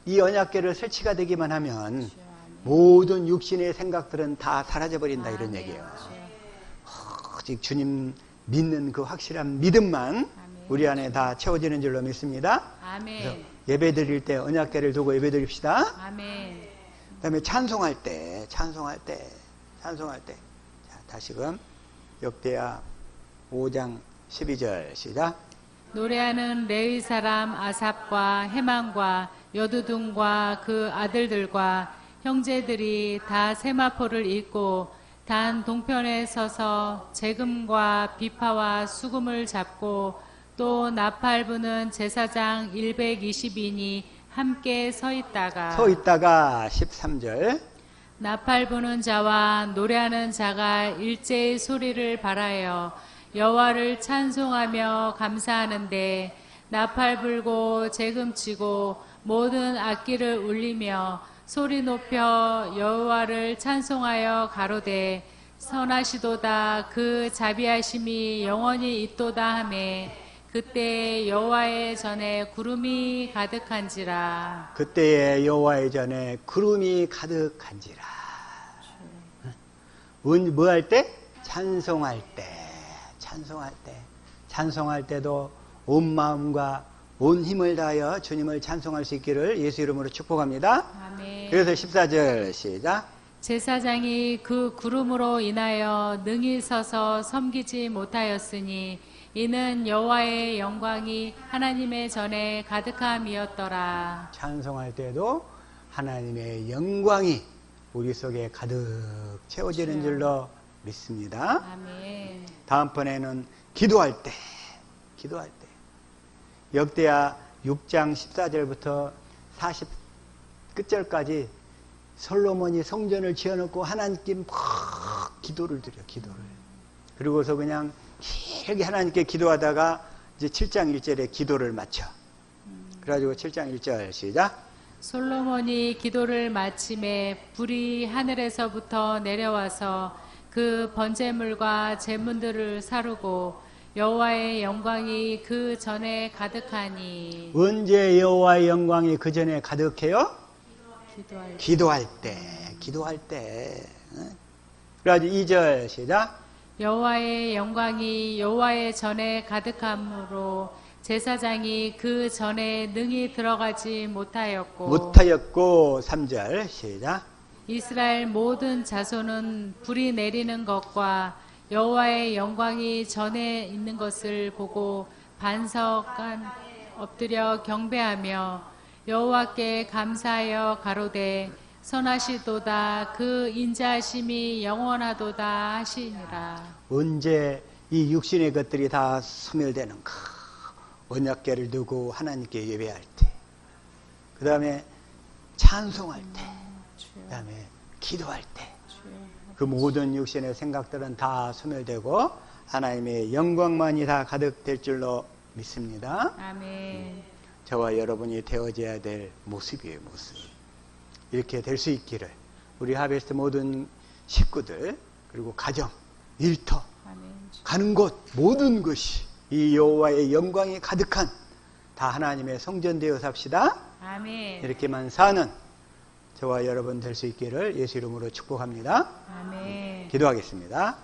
이 언약궤를 설치가 되기만 하면 모든 육신의 생각들은 다 사라져버린다 이런 얘기예요. 오직 주님 믿는 그 확실한 믿음만 우리 안에 다 채워지는 줄로 믿습니다. 아멘. 예배 드릴 때 언약궤를 두고 예배 드립시다. 아멘. 그 다음에 찬송할 때. 자, 다시금 역대하 5장 12절 시작. 노래하는 레위 사람 아삽과 헤만과 여두둔과 그 아들들과 형제들이 다 세마포를 입고 단 동편에 서서 재금과 비파와 수금을 잡고 또 나팔 부는 제사장 120인이 함께 서 있다가 13절. 나팔 부는 자와 노래하는 자가 일제히 소리를 발하여 여호와를 찬송하며 감사하는데 나팔 불고 재금 치고 모든 악기를 울리며 소리 높여 여호와를 찬송하여 가로되 선하시도다 그 자비하심이 영원히 있도다 하매 그때 여호와의 전에 구름이 가득한지라. 그때에 여호와의 전에 구름이 가득한지라. 뭐 할 때? 찬송할 때. 찬송할 때. 찬송할 때도 온 마음과 온 힘을 다하여 주님을 찬송할 수 있기를 예수 이름으로 축복합니다. 아멘. 그래서 14절 시작. 제사장이 그 구름으로 인하여 능히 서서 섬기지 못하였으니 이는 여호와의 영광이 하나님의 전에 가득함이었더라. 찬송할 때도 하나님의 영광이 우리 속에 가득 채워지는 줄로 믿습니다. 아멘. 다음번에는 기도할 때, 기도할 때. 역대하 6장 14절부터 40 끝절까지 솔로몬이 성전을 지어놓고 하나님께 막 기도를 드려, 기도를. 그리고서 그냥 길게 하나님께 기도하다가 이제 7장 1절에 기도를 마쳐. 그래가지고 7장 1절 시작. 솔로몬이 기도를 마침에 불이 하늘에서부터 내려와서 그 번제물과 제물들을 사르고 여호와의 영광이 그 전에 가득하니. 언제 여호와의 영광이 그 전에 가득해요? 기도할 때. 기도할 때. 그래가지고 2절 시작. 여호와의 영광이 여호와의 전에 가득함으로 제사장이 그 전에 능히 들어가지 못하였고 3절 시작. 이스라엘 모든 자손은 불이 내리는 것과 여호와의 영광이 전에 있는 것을 보고 반석간 엎드려 경배하며 여호와께 감사하여 가로되 선하시도다 그 인자하심이 영원하도다 하시니라. 언제 이 육신의 것들이 다 소멸되는가? 언약궤를 두고 하나님께 예배할 때, 그 다음에 찬송할 때, 그 다음에 기도할 때, 그 모든 육신의 생각들은 다 소멸되고 하나님의 영광만이 다 가득될 줄로 믿습니다. 아멘. 저와 여러분이 되어져야 될 모습이에요, 모습. 이렇게 될 수 있기를 우리 하베스트 모든 식구들, 그리고 가정, 일터, 아멘. 가는 곳 모든 것이 이 여호와의 영광이 가득한 다 하나님의 성전되어 삽시다. 아멘. 이렇게만 사는 저와 여러분 될 수 있기를 예수 이름으로 축복합니다. 아멘. 기도하겠습니다.